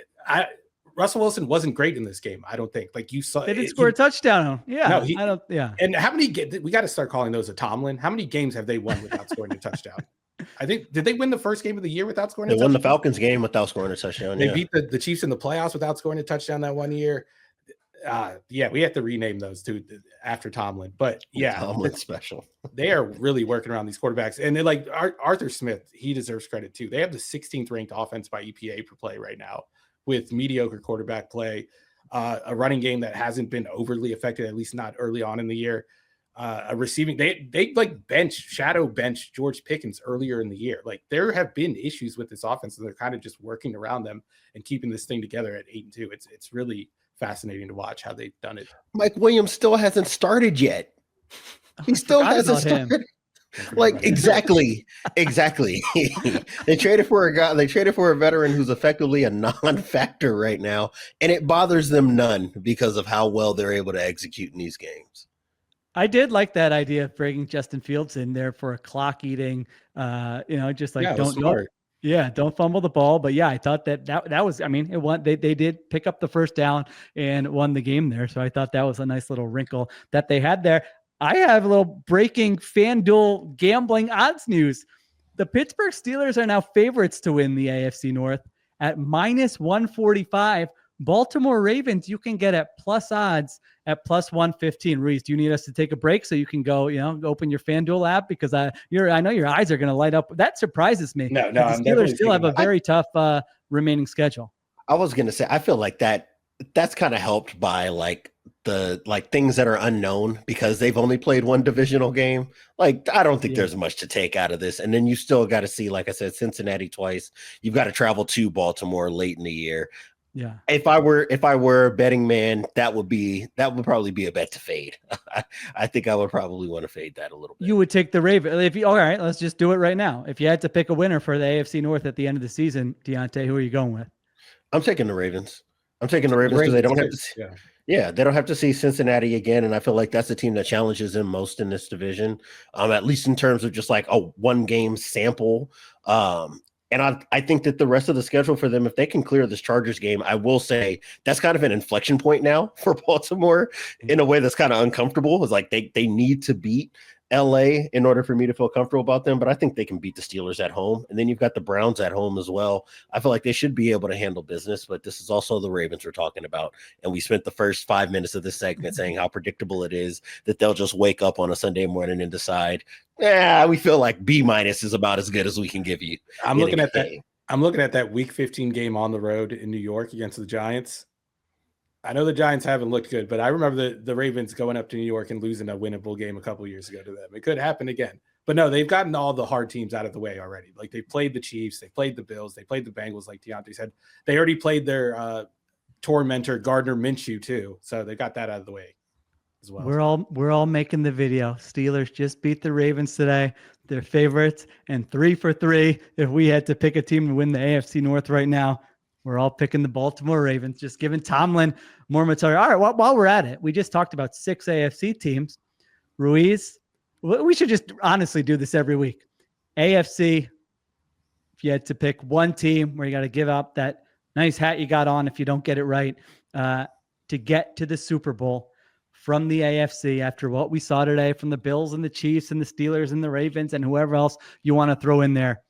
Russell Wilson wasn't great in this game, I don't think. Like you saw, they didn't score a touchdown. Yeah, no, I don't. Yeah. And how many? We got to start calling those a Tomlin. How many games have they won without scoring a touchdown? I think, did they win the first game of the year without scoring a touchdown? They won the Falcons game without scoring a touchdown. They beat the Chiefs in the playoffs without scoring a touchdown that one year. Yeah, we have to rename those two after Tomlin. But yeah, Tomlin's special. They are really working around these quarterbacks. And they're like Arthur Smith, he deserves credit too. They have the 16th ranked offense by EPA per play right now with mediocre quarterback play, a running game that hasn't been overly affected, at least not early on in the year. A receiving, they like shadow bench George Pickens earlier in the year. Like there have been issues with this offense, and they're kind of just working around them and keeping this thing together at 8-2. It's really fascinating to watch how they've done it. Mike Williams still hasn't started yet. He still hasn't started. Like exactly. They traded for a guy. They traded for a veteran who's effectively a non-factor right now, and it bothers them none because of how well they're able to execute in these games. I did like that idea of bringing Justin Fields in there for a clock eating, just like don't fumble the ball. But yeah, I thought that was, I mean, it won. They did pick up the first down and won the game there. So I thought that was a nice little wrinkle that they had there. I have a little breaking FanDuel gambling odds news. The Pittsburgh Steelers are now favorites to win the AFC North at -145. Baltimore Ravens, you can get at plus odds at +115. Ruiz, do you need us to take a break so you can go, open your FanDuel app? Because I know your eyes are going to light up. That surprises me. No, the Steelers still have a very tough remaining schedule. I was going to say, I feel like that's kind of helped by like the things that are unknown because they've only played one divisional game. Like, I don't think there's much to take out of this. And then you still got to see, like I said, Cincinnati twice. You've got to travel to Baltimore late in the year. Yeah. If I were a betting man, that would probably be a bet to fade. I think I would probably want to fade that a little bit. You would take the Ravens. All right, let's just do it right now. If you had to pick a winner for the AFC North at the end of the season, Diante, who are you going with? I'm taking the Ravens. Because they don't have to see, they don't have to see Cincinnati again. And I feel like that's the team that challenges them most in this division. At least in terms of just like a one game sample. And I think that the rest of the schedule for them, if they can clear this Chargers game, I will say that's kind of an inflection point now for Baltimore in a way that's kind of uncomfortable. It's like they need to beat LA in order for me to feel comfortable about them, but I think they can beat the Steelers at home. And then you've got the Browns at home as well. I feel like they should be able to handle business, but this is also the Ravens we're talking about. And we spent the first 5 minutes of this segment saying how predictable it is that they'll just wake up on a Sunday morning and decide, we feel like B- is about as good as we can give you. I'm looking at that week 15 game on the road in New York against the Giants. I know the Giants haven't looked good, but I remember the Ravens going up to New York and losing a winnable game a couple years ago to them. It could happen again. But no, they've gotten all the hard teams out of the way already. Like they played the Chiefs, they played the Bills, they played the Bengals, like Diante said. They already played their tormentor Gardner Minshew too. So they got that out of the way. as well. We're all making the video. Steelers just beat the Ravens today. They're favorites, and 3 for 3. If we had to pick a team to win the AFC North right now, we're all picking the Baltimore Ravens, just giving Tomlin more material. All right, while we're at it, we just talked about 6 AFC teams. Ruiz, we should just honestly do this every week. AFC, if you had to pick one team where you got to give up that nice hat you got on if you don't get it right to get to the Super Bowl from the AFC after what we saw today from the Bills and the Chiefs and the Steelers and the Ravens and whoever else you want to throw in there,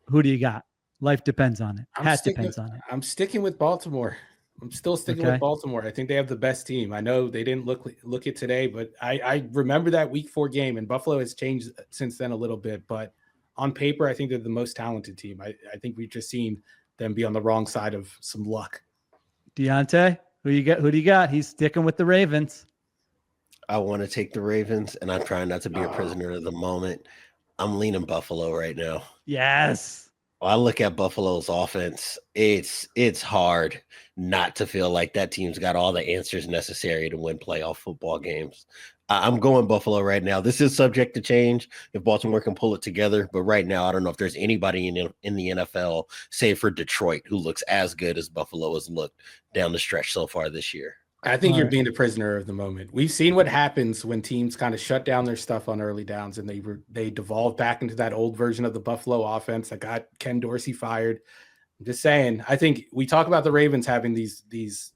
who do you got? Life depends on it. Hat depends on it. I'm sticking with Baltimore. I'm still sticking with Baltimore. I think they have the best team. I know they didn't look it today, but I remember that week 4 game, and Buffalo has changed since then a little bit. But on paper, I think they're the most talented team. I think we've just seen them be on the wrong side of some luck. Diante, who do you got? He's sticking with the Ravens. I want to take the Ravens, and I'm trying not to be a prisoner of the moment. I'm leaning Buffalo right now. Yes. I look at Buffalo's offense. It's hard not to feel like that team's got all the answers necessary to win playoff football games. I'm going Buffalo right now. This is subject to change if Baltimore can pull it together. But right now, I don't know if there's anybody in the NFL, save for Detroit, who looks as good as Buffalo has looked down the stretch so far this year. I think you're being a prisoner of the moment. We've seen what happens when teams kind of shut down their stuff on early downs and they devolve back into that old version of the Buffalo offense that got Ken Dorsey fired. I'm just saying, I think we talk about the Ravens having these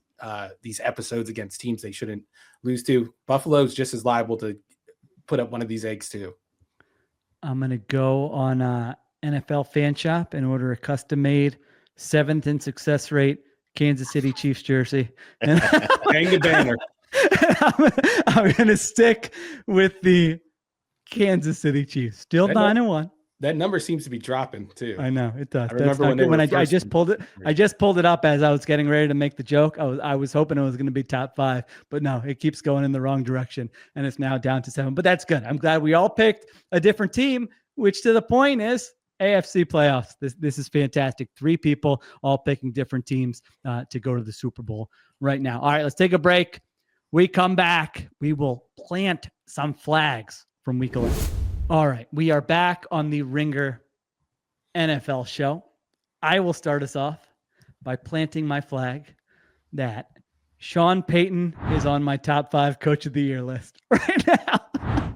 episodes against teams they shouldn't lose to. Buffalo's just as liable to put up one of these eggs too. I'm going to go on NFL Fan Shop and order a custom-made 7th in success rate Kansas City Chiefs jersey. And hang the banner. I'm going to stick with the Kansas City Chiefs. Still 9-1. That number seems to be dropping too. I know it does. I remember when I just pulled it. I just pulled it up as I was getting ready to make the joke. I was hoping it was going to be top 5, but no, it keeps going in the wrong direction, and it's now down to 7. But that's good. I'm glad we all picked a different team, which to the point is AFC playoffs. This is fantastic. 3 people all picking different teams to go to the Super Bowl right now. All right, let's take a break. We come back. We will plant some flags from week 11. All right, we are back on the Ringer NFL show. I will start us off by planting my flag that Sean Payton is on my top 5 coach of the year list right now.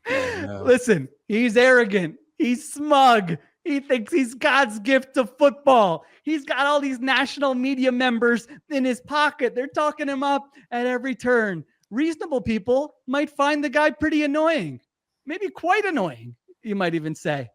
No. Listen, he's arrogant. He's smug. He thinks he's God's gift to football. He's got all these national media members in his pocket. They're talking him up at every turn. Reasonable people might find the guy pretty annoying. Maybe quite annoying, you might even say.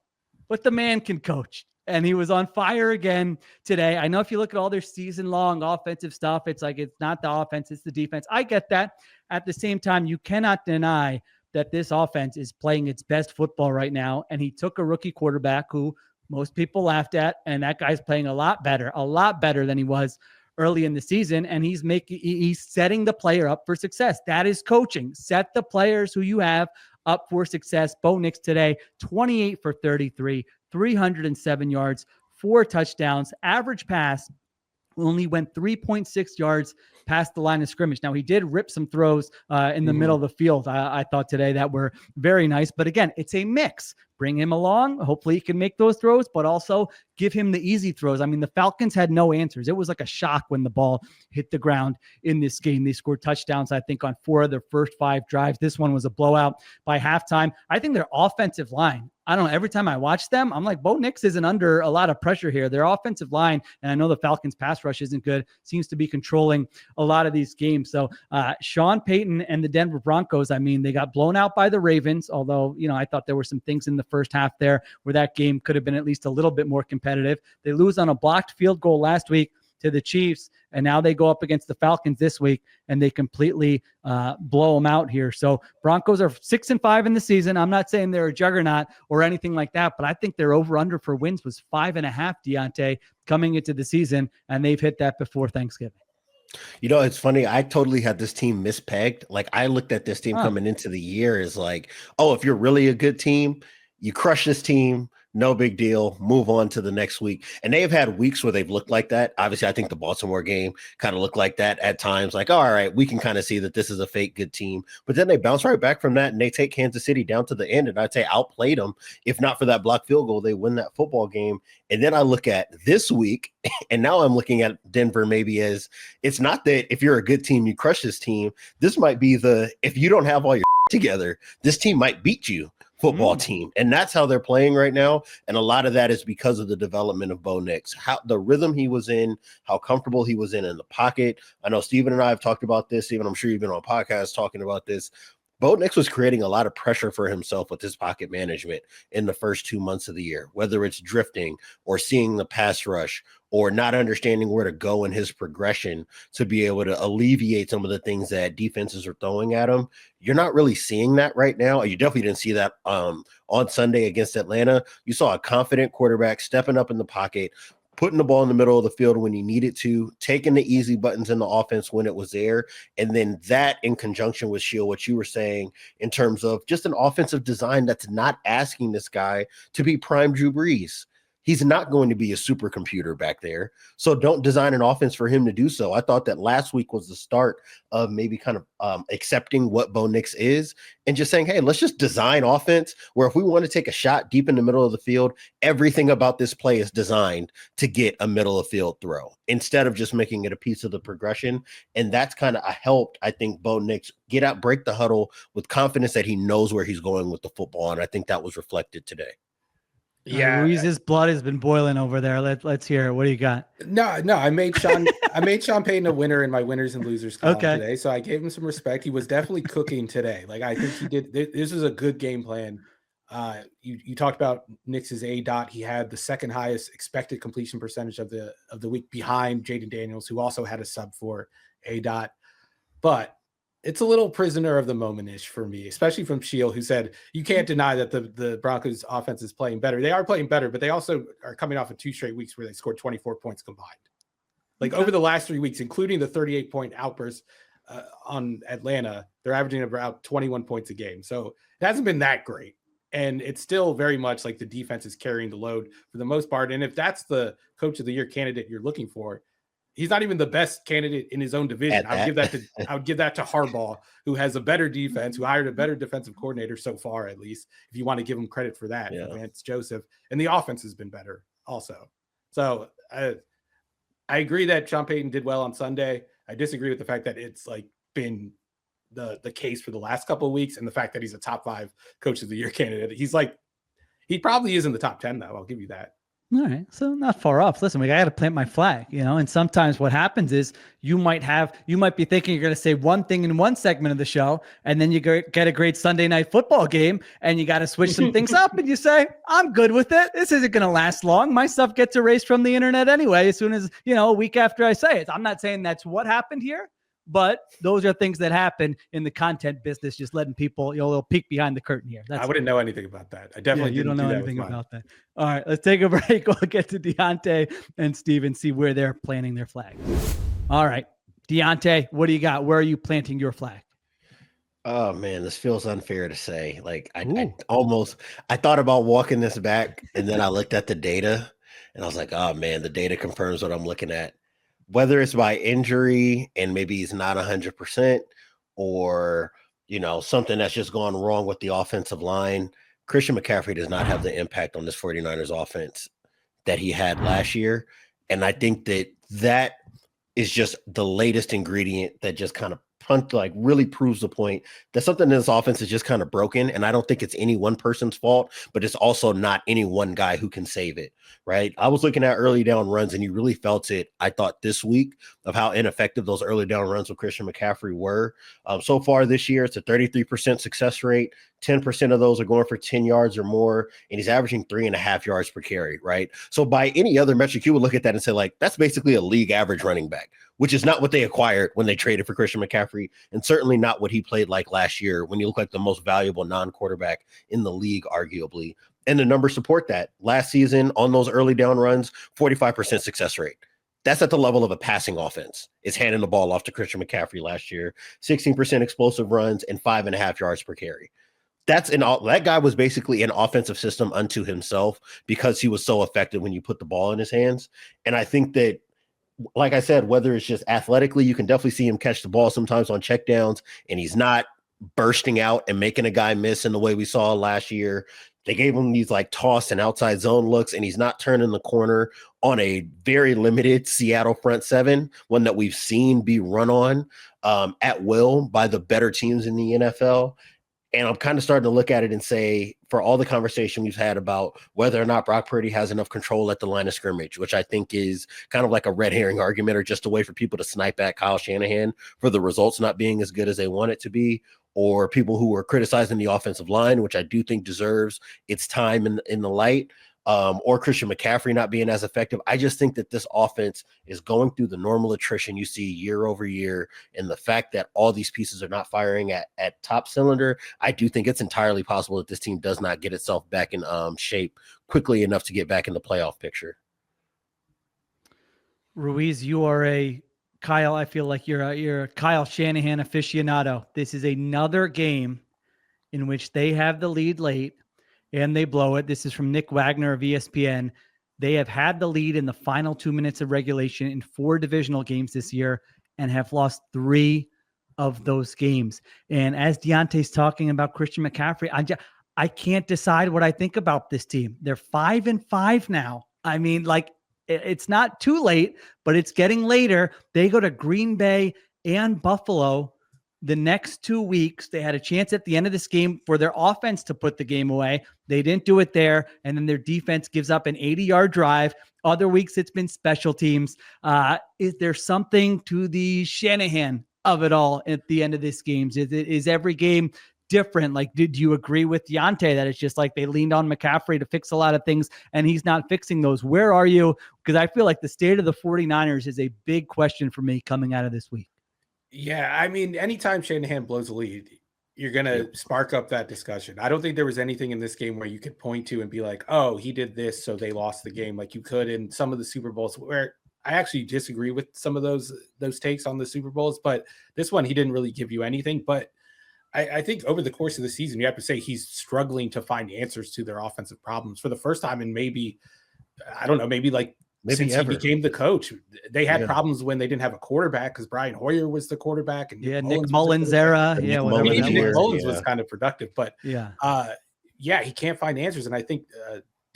But the man can coach. And he was on fire again today. I know if you look at all their season-long offensive stuff, it's like it's not the offense, it's the defense. I get that. At the same time, you cannot deny that this offense is playing its best football right now. And he took a rookie quarterback who most people laughed at, and that guy's playing a lot better than he was early in the season. And he's setting the player up for success. That is coaching. Set the players who you have up for success. Bo Nix today, 28 for 33, 307 yards, 4 touchdowns, average pass only went 3.6 yards past the line of scrimmage. Now, he did rip some throws in the middle of the field, I thought today, that were very nice. But again, it's a mix. Bring him along. Hopefully he can make those throws, but also give him the easy throws. I mean, the Falcons had no answers. It was like a shock when the ball hit the ground in this game. They scored touchdowns, I think, on 4 of their first 5 drives. This one was a blowout by halftime. I think their offensive line, I don't know, every time I watch them, I'm like, Bo Nix isn't under a lot of pressure here. Their offensive line, and I know the Falcons pass rush isn't good, seems to be controlling a lot of these games. So Sean Payton and the Denver Broncos, I mean, they got blown out by the Ravens, although, I thought there were some things in the first half there where that game could have been at least a little bit more competitive. They lose on a blocked field goal last week to the Chiefs, and now they go up against the Falcons this week, and they completely blow them out here. So Broncos are 6-5 in the season. I'm not saying they're a juggernaut or anything like that, but I think their over-under for wins was 5.5, Diante, coming into the season, and they've hit that before Thanksgiving. It's funny. I totally had this team mispegged. Like, I looked at this team coming into the year as like, oh, if you're really a good team, you crush this team, no big deal, move on to the next week. And they've had weeks where they've looked like that. Obviously, I think the Baltimore game kind of looked like that at times. Like, oh, all right, we can kind of see that this is a fake good team. But then they bounce right back from that and they take Kansas City down to the end. And I'd say outplayed them. If not for that blocked field goal, they win that football game. And then I look at this week, and now I'm looking at Denver maybe as it's not that if you're a good team, you crush this team. This might be if you don't have all your together, this team might beat you. Football team. And that's how they're playing right now. And a lot of that is because of the development of Bo Nix, how the rhythm he was in, how comfortable he was in the pocket. I know Steven and I have talked about this. Even I'm sure you've been on podcasts talking about this. Bo Nix was creating a lot of pressure for himself with his pocket management in the first 2 months of the year, whether it's drifting or seeing the pass rush or not understanding where to go in his progression to be able to alleviate some of the things that defenses are throwing at him. You're not really seeing that right now. You definitely didn't see that on Sunday against Atlanta. You saw a confident quarterback stepping up in the pocket, putting the ball in the middle of the field when he needed to, taking the easy buttons in the offense when it was there. And then that in conjunction with Sheil, what you were saying in terms of just an offensive design that's not asking this guy to be prime Drew Brees. He's not going to be a supercomputer back there. So don't design an offense for him to do so. I thought that last week was the start of maybe kind of accepting what Bo Nix is and just saying, hey, let's just design offense where if we want to take a shot deep in the middle of the field, everything about this play is designed to get a middle of field throw instead of just making it a piece of the progression. And that's kind of helped, I think, Bo Nix get out, break the huddle with confidence that he knows where he's going with the football. And I think that was reflected today. Yeah, Ruiz's blood has been boiling over there. Let's hear it. What do you got? No, I made Sean Payton a winner in my winners and losers column today. So I gave him some respect. He was definitely cooking today. Like I think he did. This is a good game plan. You talked about Nix's A-dot. He had the second highest expected completion percentage of the week behind Jaden Daniels, who also had a sub-4 A-dot. But it's a little prisoner of the moment-ish for me, especially from Sheil, who said you can't deny that the Broncos offense is playing better. They are playing better, but they also are coming off of 2 straight weeks where they scored 24 points combined. Like over the last 3 weeks, including the 38-point outburst on Atlanta, they're averaging about 21 points a game. So it hasn't been that great. And it's still very much like the defense is carrying the load for the most part. And if that's the coach of the year candidate you're looking for, he's not even the best candidate in his own division. I would give that to Harbaugh, who has a better defense, who hired a better defensive coordinator so far, at least, if you want to give him credit for that. Yeah. Vance Joseph. And the offense has been better also. So I agree that Sean Payton did well on Sunday. I disagree with the fact that it's like been the case for the last couple of weeks and the fact that he's a top 5 coach of the year candidate. He probably is in the top 10 though. I'll give you that. All right. So not far off. Listen, I got to plant my flag, and sometimes what happens is you might be thinking you're going to say one thing in one segment of the show, and then you get a great Sunday night football game and you got to switch some things up and you say, I'm good with it. This isn't going to last long. My stuff gets erased from the internet anyway, as soon as, a week after I say it. I'm not saying that's what happened here, but those are things that happen in the content business, just letting people, a little peek behind the curtain here. I wouldn't know anything about that. I definitely you don't know anything about that. All right, let's take a break. We'll get to Diante and Steven, see where they're planting their flag. All right, Diante, what do you got? Where are you planting your flag? Oh man, this feels unfair to say. Like I thought about walking this back, and then I looked at the data and I was like, oh man, the data confirms what I'm looking at. Whether it's by injury and maybe he's not 100% or, something that's just gone wrong with the offensive line, Christian McCaffrey does not have the impact on this 49ers offense that he had last year. And I think that is just the latest ingredient that just kind of really proves the point that something in this offense is just kind of broken. And I don't think it's any one person's fault, but it's also not any one guy who can save it, right? I was looking at early down runs and you really felt it, I thought, this week of how ineffective those early down runs with Christian McCaffrey were. So far this year, it's a 33% success rate. 10% of those are going for 10 yards or more, and he's averaging 3.5 yards per carry, right? So by any other metric, you would look at that and say, like, that's basically a league average running back, which is not what they acquired when they traded for Christian McCaffrey, and certainly not what he played like last year when you look like the most valuable non-quarterback in the league, arguably. And the numbers support that. Last season, on those early down runs, 45% success rate. That's at the level of a passing offense. It's handing the ball off to Christian McCaffrey last year, 16% explosive runs and 5.5 yards per carry. that guy was basically an offensive system unto himself because he was so effective when you put the ball in his hands. And I think that, like I said, whether it's just athletically, you can definitely see him catch the ball sometimes on checkdowns, and he's not bursting out and making a guy miss in the way we saw last year. They gave him these like toss and outside zone looks, and he's not turning the corner on a very limited Seattle front seven, one that we've seen be run on at will by the better teams in the NFL. And I'm kind of starting to look at it and say, for all the conversation we've had about whether or not Brock Purdy has enough control at the line of scrimmage, which I think is kind of like a red herring argument or just a way for people to snipe at Kyle Shanahan for the results not being as good as they want it to be, or people who are criticizing the offensive line, which I do think deserves its time in the light, or Christian McCaffrey not being as effective. I just think that this offense is going through the normal attrition you see year over year. And the fact that all these pieces are not firing at top cylinder, I do think it's entirely possible that this team does not get itself back in shape quickly enough to get back in the playoff picture. Ruiz, you are Kyle, I feel like you're a Kyle Shanahan aficionado. This is another game in which they have the lead late and they blow it. This is from Nick Wagner of ESPN. They have had the lead in the final 2 minutes of regulation in 4 divisional games this year and have lost 3 of those games. And as Diante's talking about Christian McCaffrey, I can't decide what I think about this team. They're 5-5 now. I mean, like, it's not too late, but it's getting later. They go to Green Bay and Buffalo the next 2 weeks. They had a chance at the end of this game for their offense to put the game away. They didn't do it there. And then their defense gives up an 80-yard drive. Other weeks, it's been special teams. Is there something to the Shanahan of it all at the end of this game? Is every game different? Like, did you agree with Diante that it's just like they leaned on McCaffrey to fix a lot of things and he's not fixing those? Where are you? Because I feel like the state of the 49ers is a big question for me coming out of this week. Yeah, I mean, anytime Shanahan blows a lead, you're going to spark up that discussion. I don't think there was anything in this game where you could point to and be like, oh, he did this, so they lost the game, like you could in some of the Super Bowls, where I actually disagree with some of those takes on the Super Bowls. But this one, he didn't really give you anything. But I think over the course of the season, you have to say he's struggling to find answers to their offensive problems for the first time in maybe since ever. He became the coach. They had problems when they didn't have a quarterback because Brian Hoyer was the quarterback. And Nick Mullins era. Nick Mullins was kind of productive. But he can't find answers. And I think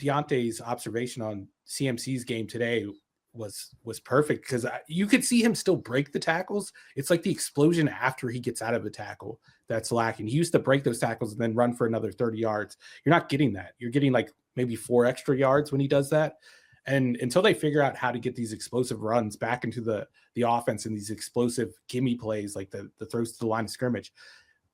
Diante's observation on CMC's game today was perfect because you could see him still break the tackles. It's like the explosion after he gets out of a tackle that's lacking. He used to break those tackles and then run for another 30 yards. You're not getting that. You're getting like maybe 4 extra yards when he does that. And until they figure out how to get these explosive runs back into the offense and these explosive gimme plays like the throws to the line of scrimmage,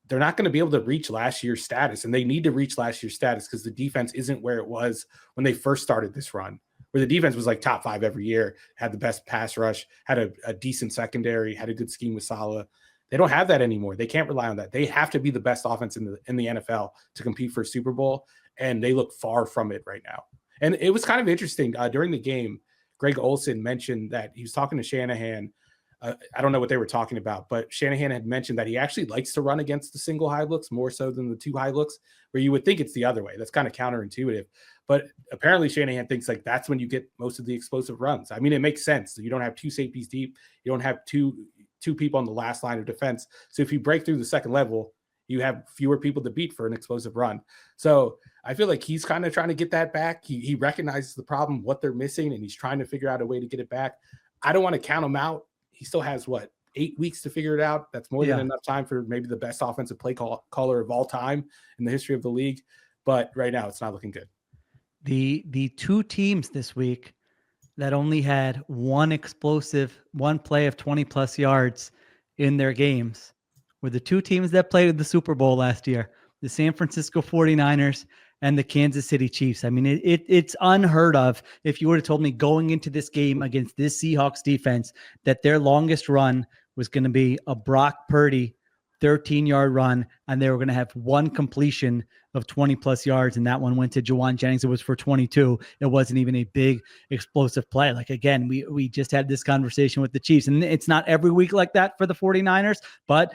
they're not going to be able to reach last year's status. And they need to reach last year's status because the defense isn't where it was when they first started this run, where the defense was like top 5 every year, had the best pass rush, had a decent secondary, had a good scheme with Saleh. They don't have that anymore. They can't rely on that. They have to be the best offense in the NFL to compete for a Super Bowl, and they look far from it right now. And it was kind of interesting during the game. Greg Olsen mentioned that he was talking to Shanahan. I don't know what they were talking about, but Shanahan had mentioned that he actually likes to run against the single high looks more so than the 2 high looks, where you would think it's the other way. That's kind of counterintuitive. But apparently Shanahan thinks like that's when you get most of the explosive runs. I mean, it makes sense. You don't have 2 safeties deep. You don't have two people on the last line of defense. So if you break through the second level, you have fewer people to beat for an explosive run. So I feel like he's kind of trying to get that back. He recognizes the problem, what they're missing, and he's trying to figure out a way to get it back. I don't want to count him out. He still has 8 weeks to figure it out. That's more than enough time for maybe the best offensive play caller of all time in the history of the league. But right now it's not looking good. The 2 teams this week that only had one play of 20 plus yards in their games were the 2 teams that played in the Super Bowl last year, the San Francisco 49ers and the Kansas City Chiefs. I mean, it's unheard of if you would have told me going into this game against this Seahawks defense that their longest run was going to be a Brock Purdy 13-yard run, and they were going to have one completion of 20-plus yards, and that one went to Juwan Jennings. It was for 22. It wasn't even a big, explosive play. Like, again, we just had this conversation with the Chiefs, and it's not every week like that for the 49ers, but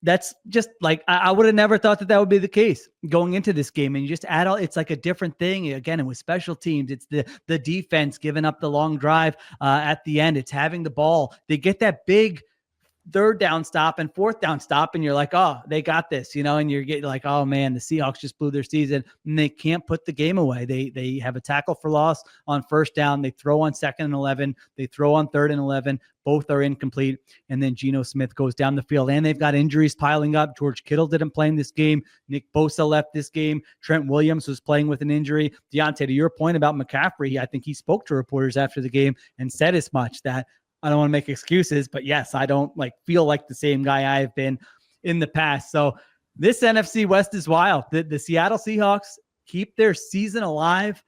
that's just like, I would have never thought that would be the case going into this game. And you just add all, it's like a different thing. Again, it was special teams. It's the defense giving up the long drive at the end. It's having the ball. They get that big third down stop and fourth down stop, and you're like, oh, they got this, and you're getting like, oh man, the Seahawks just blew their season, and they can't put the game away. They have a tackle for loss on first down. They throw on 2nd and 11. They throw on 3rd and 11. Both are incomplete. And then Geno Smith goes down the field, and they've got injuries piling up. George Kittle didn't play in this game. Nick Bosa left this game. Trent Williams was playing with an injury. Diante, to your point about McCaffrey, I think he spoke to reporters after the game and said as much, that I don't want to make excuses, but yes, I don't feel like the same guy I've been in the past. So this NFC West is wild. The Seattle Seahawks keep their season alive.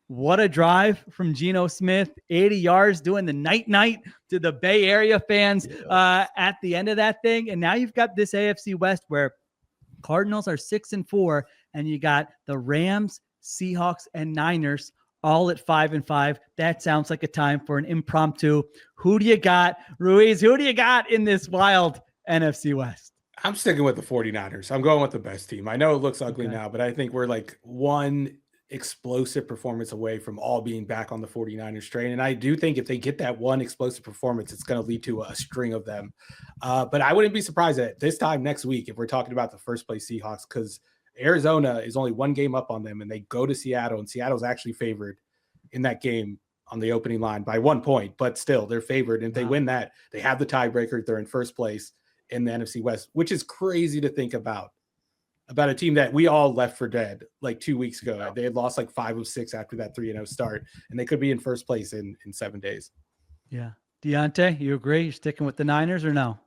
What a drive from Geno Smith, 80 yards doing the night to the Bay Area fans at the end of that thing. And now you've got this AFC West where Cardinals are 6-4, and you got the Rams, Seahawks, and Niners all at 5-5. That sounds like a time for an impromptu. Who do you got, Ruiz? Who do you got in this wild NFC West? I'm sticking with the 49ers. I'm going with the best team. I know it looks ugly now, but I think we're like one explosive performance away from all being back on the 49ers train. And I do think if they get that one explosive performance, it's going to lead to a string of them. But I wouldn't be surprised at this time next week if we're talking about the first place Seahawks, because Arizona is only one game up on them, and they go to Seattle, and Seattle's actually favored in that game on the opening line by 1 point, but still they're favored. And if they win that, they have the tiebreaker. They're in first place in the NFC West, which is crazy to think about a team that we all left for dead like 2 weeks ago. Wow. They had lost like 5 of 6 after that 3-0 start, and they could be in first place in 7 days. Yeah. Diante, you agree? You're sticking with the Niners or no?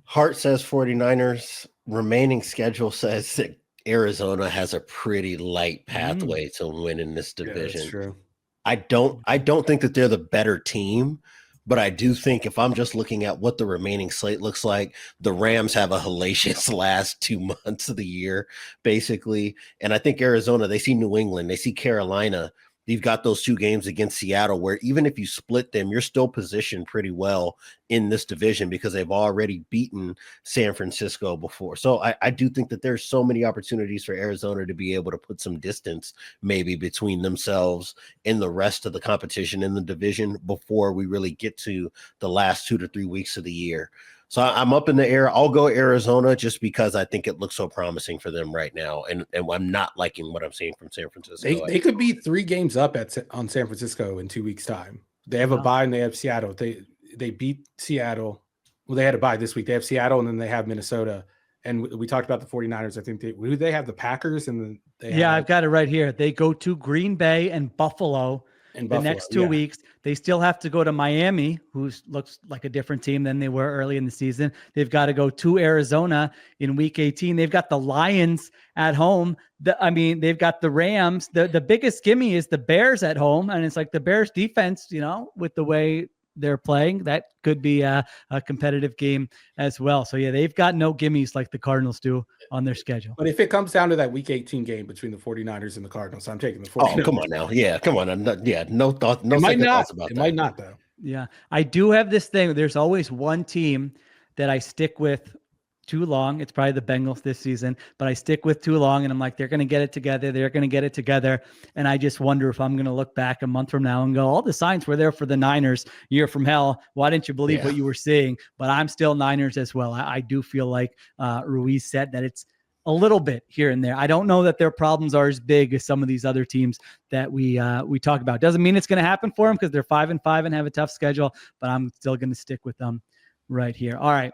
Heart says 49ers. Remaining schedule says that Arizona has a pretty light pathway to winning this division. That's true. I don't think that they're the better team, but I do think if I'm just looking at what the remaining slate looks like, the Rams have a hellacious last 2 months of the year, basically. And I think Arizona, they see New England, they see Carolina. You've got those 2 games against Seattle where even if you split them, you're still positioned pretty well in this division because they've already beaten San Francisco before. So I do think that there's so many opportunities for Arizona to be able to put some distance maybe between themselves and the rest of the competition in the division before we really get to the last 2 to 3 weeks of the year. So I'm up in the air. I'll go Arizona just because I think it looks so promising for them right now. And I'm not liking what I'm seeing from San Francisco. They could be 3 games up on San Francisco in 2 weeks' time. They have a bye and they have Seattle. They beat Seattle. Well, they had a bye this week. They have Seattle and then they have Minnesota. And we talked about the 49ers. I think they have the Packers and I've got it right here. They go to Green Bay and Buffalo. The next 2 weeks. They still have to go to Miami, who looks like a different team than they were early in the season. They've got to go to Arizona in week 18. They've got the Lions at home. They've got the Rams. The biggest gimme is the Bears at home. And it's like the Bears defense, with the way they're playing, that could be a competitive game as well. So yeah, they've got no gimmies like the Cardinals do on their schedule. But if it comes down to that week 18 game between the 49ers and the Cardinals, I'm taking the 49ers. Oh, come on now. Yeah, come on. No thought. No, it might not. Thoughts about it that. might not though. Yeah, I do have this thing. There's always one team that I stick with too long. It's probably the Bengals this season, but I stick with too long, and I'm like, they're going to get it together. They're going to get it together. And I just wonder if I'm going to look back a month from now and go, all the signs were there for the Niners year from hell. Why didn't you believe what you were seeing? But I'm still Niners as well. I do feel like Ruiz said that it's a little bit here and there. I don't know that their problems are as big as some of these other teams that we talk about. Doesn't mean it's going to happen for them because they're 5-5 and have a tough schedule, but I'm still going to stick with them right here. All right.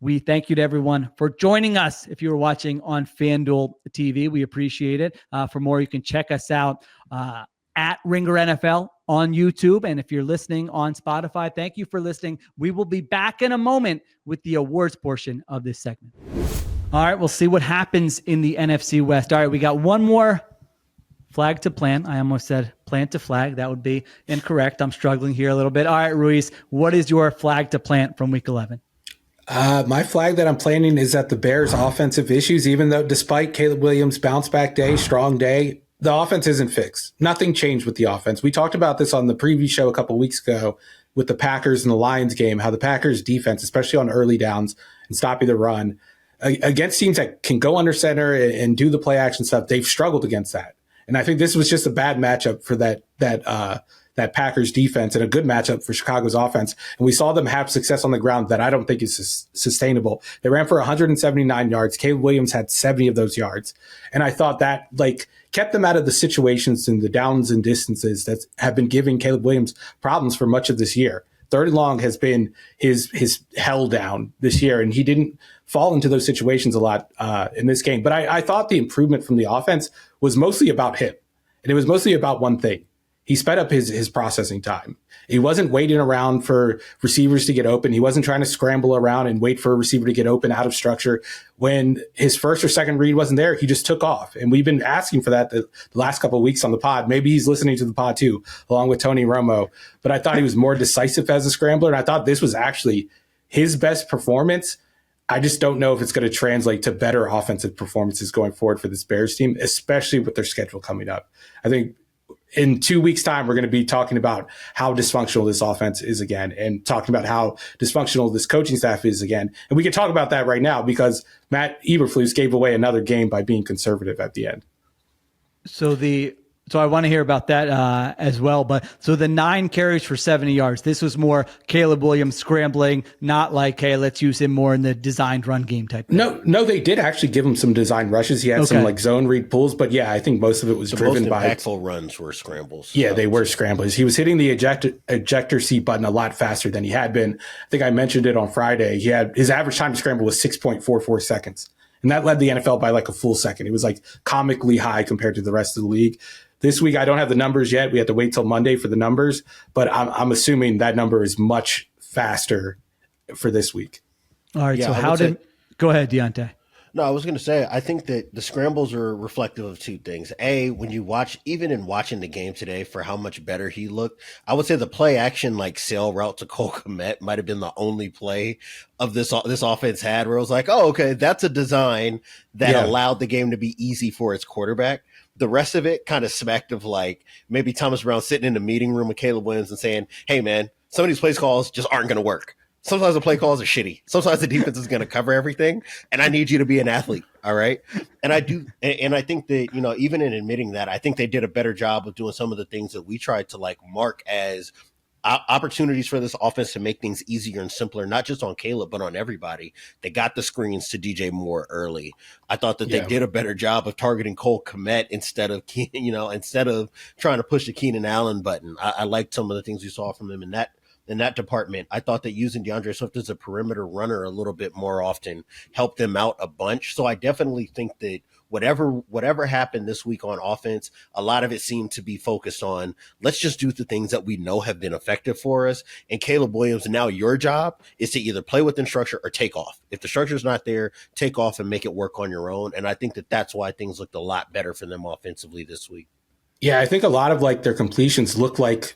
We thank you to everyone for joining us. If you were watching on FanDuel TV, we appreciate it. For more, you can check us out at Ringer NFL on YouTube. And if you're listening on Spotify, thank you for listening. We will be back in a moment with the awards portion of this segment. All right, we'll see what happens in the NFC West. All right, we got one more flag to plant. I almost said plant to flag. That would be incorrect. I'm struggling here a little bit. All right, Ruiz, what is your flag to plant from week 11? My flag that I'm planting is that the Bears' offensive issues, even though despite Caleb Williams' bounce back day, strong day, the offense isn't fixed. Nothing changed with the offense. We talked about this on the preview show a couple of weeks ago with the Packers and the Lions game, how the Packers defense, especially on early downs and stopping the run, against teams that can go under center and do the play action stuff, they've struggled against that. And I think this was just a bad matchup for that Packers defense and a good matchup for Chicago's offense. And we saw them have success on the ground that I don't think is sustainable. They ran for 179 yards. Caleb Williams had 70 of those yards. And I thought that kept them out of the situations and the downs and distances that have been giving Caleb Williams problems for much of this year. Third and long has been his hell down this year, and he didn't fall into those situations a lot in this game. But I thought the improvement from the offense was mostly about him, and it was mostly about one thing. He sped up his processing time. He wasn't waiting around for receivers to get open. He wasn't trying to scramble around and wait for a receiver to get open out of structure. When his first or second read wasn't there, he just took off. And we've been asking for that the last couple of weeks on the pod. Maybe he's listening to the pod too, along with Tony Romo. But I thought he was more decisive as a scrambler. And I thought this was actually his best performance. I just don't know if it's going to translate to better offensive performances going forward for this Bears team, especially with their schedule coming up. I think in 2 weeks' time, we're going to be talking about how dysfunctional this offense is again, and talking about how dysfunctional this coaching staff is again. And we can talk about that right now because Matt Eberflus gave away another game by being conservative at the end. So I want to hear about that as well. But so the 9 carries for 70 yards, this was more Caleb Williams scrambling, not like, hey, let's use him more in the designed run game type thing. No, they did actually give him some design rushes. He had some zone read pulls, but yeah, I think most of it was driven by impactful runs were scrambles. Yeah, they were scrambles. He was hitting the ejector seat button a lot faster than he had been. I think I mentioned it on Friday. He had his average time to scramble was 6.44 seconds. And that led the NFL by like a full second. It was like comically high compared to the rest of the league. This week, I don't have the numbers yet. We have to wait till Monday for the numbers, but I'm assuming that number is much faster for this week. All right. Yeah, so go ahead, Diante. No, I was going to say, I think that the scrambles are reflective of two things. A, when you watch, even in watching the game today for how much better he looked, I would say the play action, like sail route to Cole Kmet might have been the only play of this offense had where it was like, oh, okay, that's a design that allowed the game to be easy for its quarterback. The rest of it kind of smacked of like maybe Thomas Brown sitting in the meeting room with Caleb Williams and saying, hey, man, some of these play calls just aren't going to work. Sometimes the play calls are shitty. Sometimes the defense is going to cover everything, and I need you to be an athlete, all right? And I do, and I think that, you know, even in admitting that, I think they did a better job of doing some of the things that we tried to like mark as opportunities for this offense to make things easier and simpler, not just on Caleb, but on everybody. They got the screens to DJ Moore early. I thought that they did a better job of targeting Cole Kmet instead of trying to push the Keenan Allen button. I liked some of the things we saw from them in that department. I thought that using DeAndre Swift as a perimeter runner a little bit more often helped them out a bunch. So I definitely think that whatever happened this week on offense, a lot of it seemed to be focused on, let's just do the things that we know have been effective for us. And Caleb Williams, now your job is to either play within structure or take off. If the structure is not there, take off and make it work on your own. And I think that that's why things looked a lot better for them offensively this week. Yeah, I think a lot of like their completions look like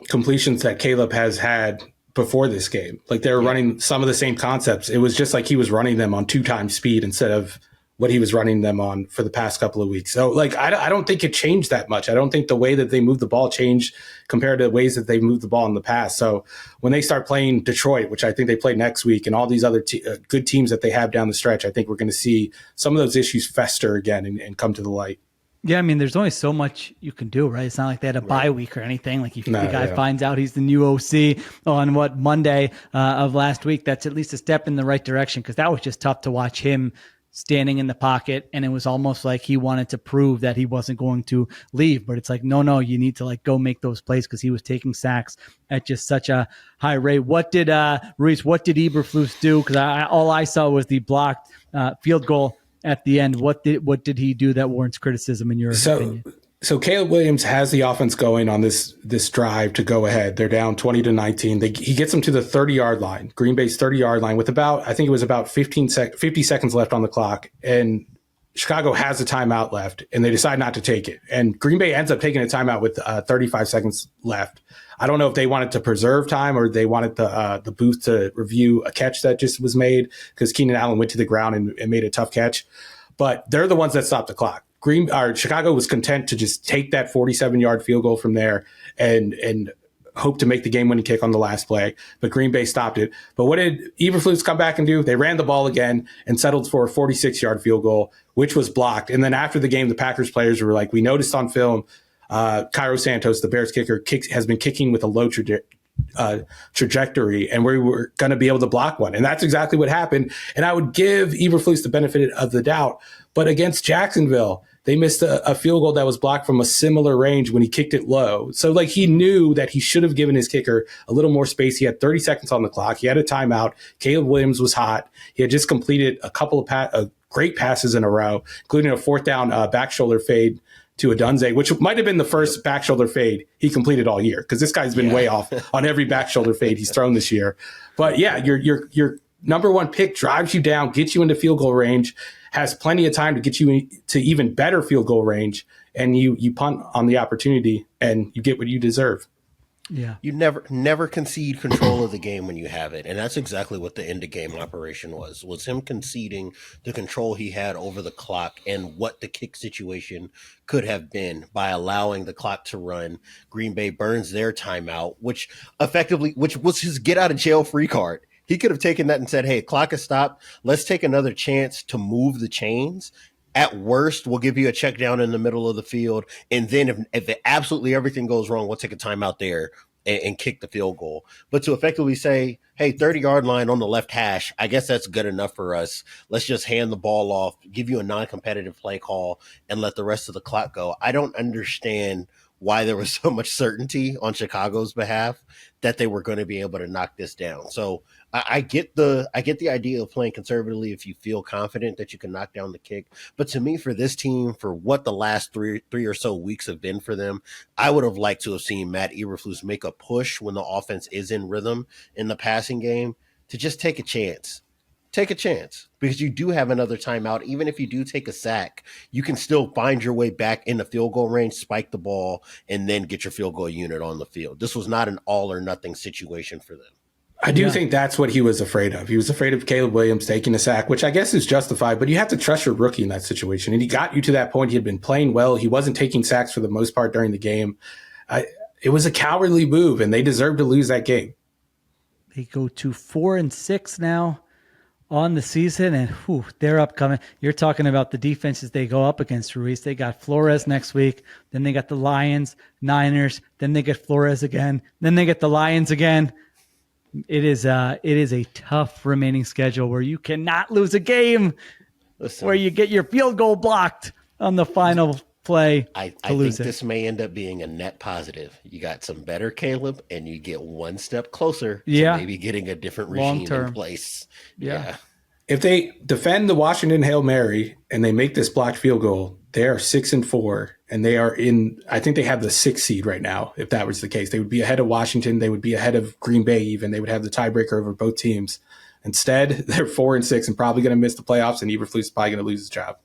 completions that Caleb has had before this game. Like they were running some of the same concepts. It was just like he was running them on 2x speed instead of what he was running them on for the past couple of weeks. So like, I don't think it changed that much. I don't think the way that they move the ball changed compared to the ways that they moved the ball in the past. So when they start playing Detroit, which I think they play next week, and all these other good teams that they have down the stretch, I think we're going to see some of those issues fester again and come to the light. Yeah, I mean, there's only so much you can do, right? It's not like they had a bye week or anything. Like if the guy finds out he's the new OC on Monday of last week, that's at least a step in the right direction, because that was just tough to watch him standing in the pocket, and it was almost like he wanted to prove that he wasn't going to leave. But it's like, no, you need to like go make those plays, because he was taking sacks at just such a high rate. What did Ruiz? What did Eberflus do? Because all I saw was the blocked field goal at the end. What did he do that warrants criticism in your opinion? So Caleb Williams has the offense going on this drive to go ahead. They're down 20-19. He gets them to the 30-yard line, Green Bay's 30-yard line, with I think it was about 50 seconds left on the clock. And Chicago has a timeout left, and they decide not to take it. And Green Bay ends up taking a timeout with 35 seconds left. I don't know if they wanted to preserve time or they wanted the booth to review a catch that just was made, because Keenan Allen went to the ground and made a tough catch. But they're the ones that stopped the clock. Chicago was content to just take that 47-yard field goal from there and hoped to make the game-winning kick on the last play, but Green Bay stopped it. But what did Eberflus come back and do? They ran the ball again and settled for a 46-yard field goal, which was blocked. And then after the game, the Packers players were like, we noticed on film, Cairo Santos, the Bears kicker, has been kicking with a low trajectory, and we were going to be able to block one. And that's exactly what happened. And I would give Eberflus the benefit of the doubt. But against Jacksonville, they missed a field goal that was blocked from a similar range when he kicked it low. So like he knew that he should have given his kicker a little more space. He had 30 seconds on the clock. He had a timeout. Caleb Williams was hot. He had just completed a couple of great passes in a row, including a fourth down back shoulder fade to Adunze, which might have been the first back shoulder fade he completed all year, because this guy's been way off on every back shoulder fade he's thrown this year. But yeah, your number one pick drives you down, gets you into field goal range, has plenty of time to get you to even better field goal range, and you punt on the opportunity and you get what you deserve. Yeah. You never concede control of the game when you have it. And that's exactly what the end of game operation was him conceding the control he had over the clock and what the kick situation could have been by allowing the clock to run. Green Bay burns their timeout, which was his get out of jail free card. He could have taken that and said, hey, clock has stopped. Let's take another chance to move the chains. At worst, we'll give you a check down in the middle of the field. And then if absolutely everything goes wrong, we'll take a timeout there and kick the field goal. But to effectively say, hey, 30-yard line on the left hash, I guess that's good enough for us. Let's just hand the ball off, give you a non-competitive play call, and let the rest of the clock go. I don't understand why there was so much certainty on Chicago's behalf that they were going to be able to knock this down. So I get the idea of playing conservatively if you feel confident that you can knock down the kick. But to me, for this team, for what the last three or so weeks have been for them, I would have liked to have seen Matt Eberflus make a push when the offense is in rhythm in the passing game to just take a chance. Take a chance, because you do have another timeout. Even if you do take a sack, you can still find your way back in the field goal range, spike the ball, and then get your field goal unit on the field. This was not an all or nothing situation for them. I do think that's what he was afraid of. He was afraid of Caleb Williams taking a sack, which I guess is justified, but you have to trust your rookie in that situation. And he got you to that point. He had been playing well. He wasn't taking sacks for the most part during the game. It was a cowardly move, and they deserved to lose that game. They go to 4-6 now on the season, and they're upcoming. You're talking about the defenses they go up against, Ruiz. They got Flores next week. Then they got the Lions, Niners. Then they get Flores again. Then they get the Lions again. It is a tough remaining schedule where you cannot lose a game. Where you get your field goal blocked on the final play. I think this may end up being a net positive. You got some better Caleb, and you get one step closer to maybe getting a different regime in place. Yeah. If they defend the Washington Hail Mary and they make this blocked field goal, they are 6-4, and they are I think they have the 6th seed right now. If that was the case, they would be ahead of Washington. They would be ahead of Green Bay even. They would have the tiebreaker over both teams. Instead, they're 4-6 and probably going to miss the playoffs, and Eberflus is probably going to lose his job.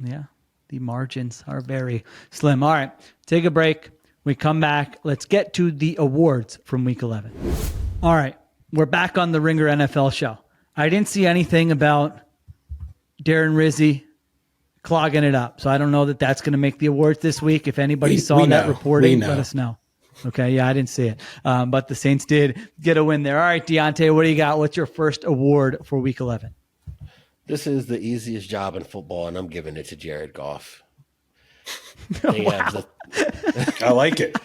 Yeah. The margins are very slim. All right, take a break. We come back. Let's get to the awards from Week 11. All right, we're back on the Ringer NFL show. I didn't see anything about Darren Rizzi clogging it up, so I don't know that that's going to make the awards this week. If anybody saw that reporting, let us know. Okay, yeah, I didn't see it, but the Saints did get a win there. All right, Diante, what do you got? What's your first award for Week 11? This is the easiest job in football, and I'm giving it to Jared Goff. Wow. I like it.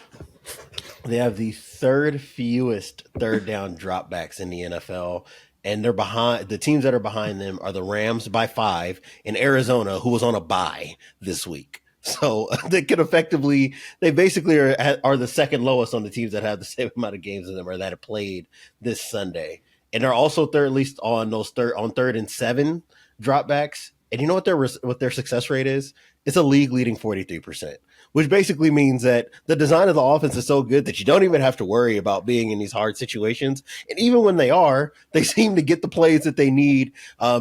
They have the third fewest third down dropbacks in the NFL, and they're behind. The teams that are behind them are the Rams by 5 and Arizona, who was on a bye this week. So they basically are the second lowest on the teams that have the same amount of games as them or that have played this Sunday. And they're also third, at least on third and 7 dropbacks. And you know what their success rate is? It's a league leading 43%, which basically means that the design of the offense is so good that you don't even have to worry about being in these hard situations. And even when they seem to get the plays that they need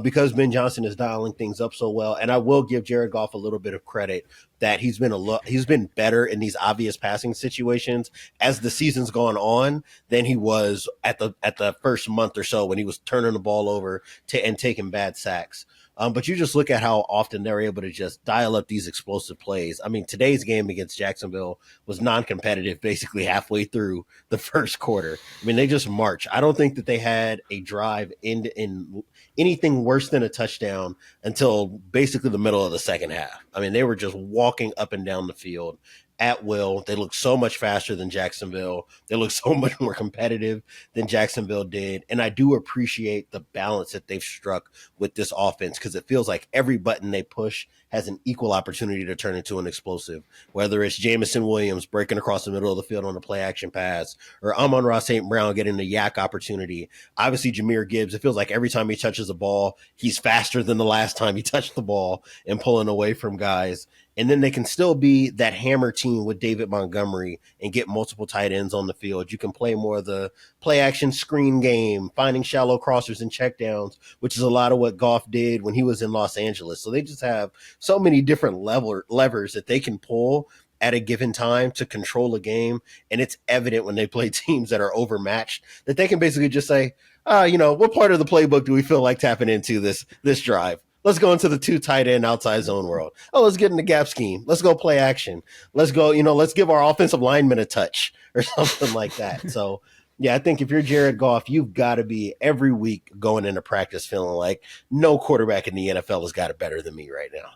because Ben Johnson is dialing things up so well. And I will give Jared Goff a little bit of credit that he's been better in these obvious passing situations as the season's gone on than he was at the first month or so when he was turning the ball over and taking bad sacks. But you just look at how often they're able to just dial up these explosive plays. I mean, today's game against Jacksonville was non-competitive basically halfway through the first quarter. I mean, they just march. I don't think that they had a drive in anything worse than a touchdown until basically the middle of the second half. I mean, they were just walking up and down the field at will. They look so much faster than Jacksonville. They look so much more competitive than Jacksonville did. And I do appreciate the balance that they've struck with this offense, because it feels like every button they push has an equal opportunity to turn into an explosive, whether it's Jamison Williams breaking across the middle of the field on a play action pass, or Amon-Ra St. Brown getting the yak opportunity. Obviously, Jahmyr Gibbs, it feels like every time he touches the ball, he's faster than the last time he touched the ball and pulling away from guys. And then they can still be that hammer team with David Montgomery and get multiple tight ends on the field. You can play more of the play action screen game, finding shallow crossers and checkdowns, which is a lot of what Goff did when he was in Los Angeles. So they just have so many different levers that they can pull at a given time to control a game. And it's evident when they play teams that are overmatched that they can basically just say, what part of the playbook do we feel like tapping into this drive? Let's go into the 2 tight end outside zone world. Oh, let's get in the gap scheme. Let's go play action. Let's go, let's give our offensive lineman a touch or something like that. So, yeah, I think if you're Jared Goff, you've got to be every week going into practice feeling like no quarterback in the NFL has got it better than me right now.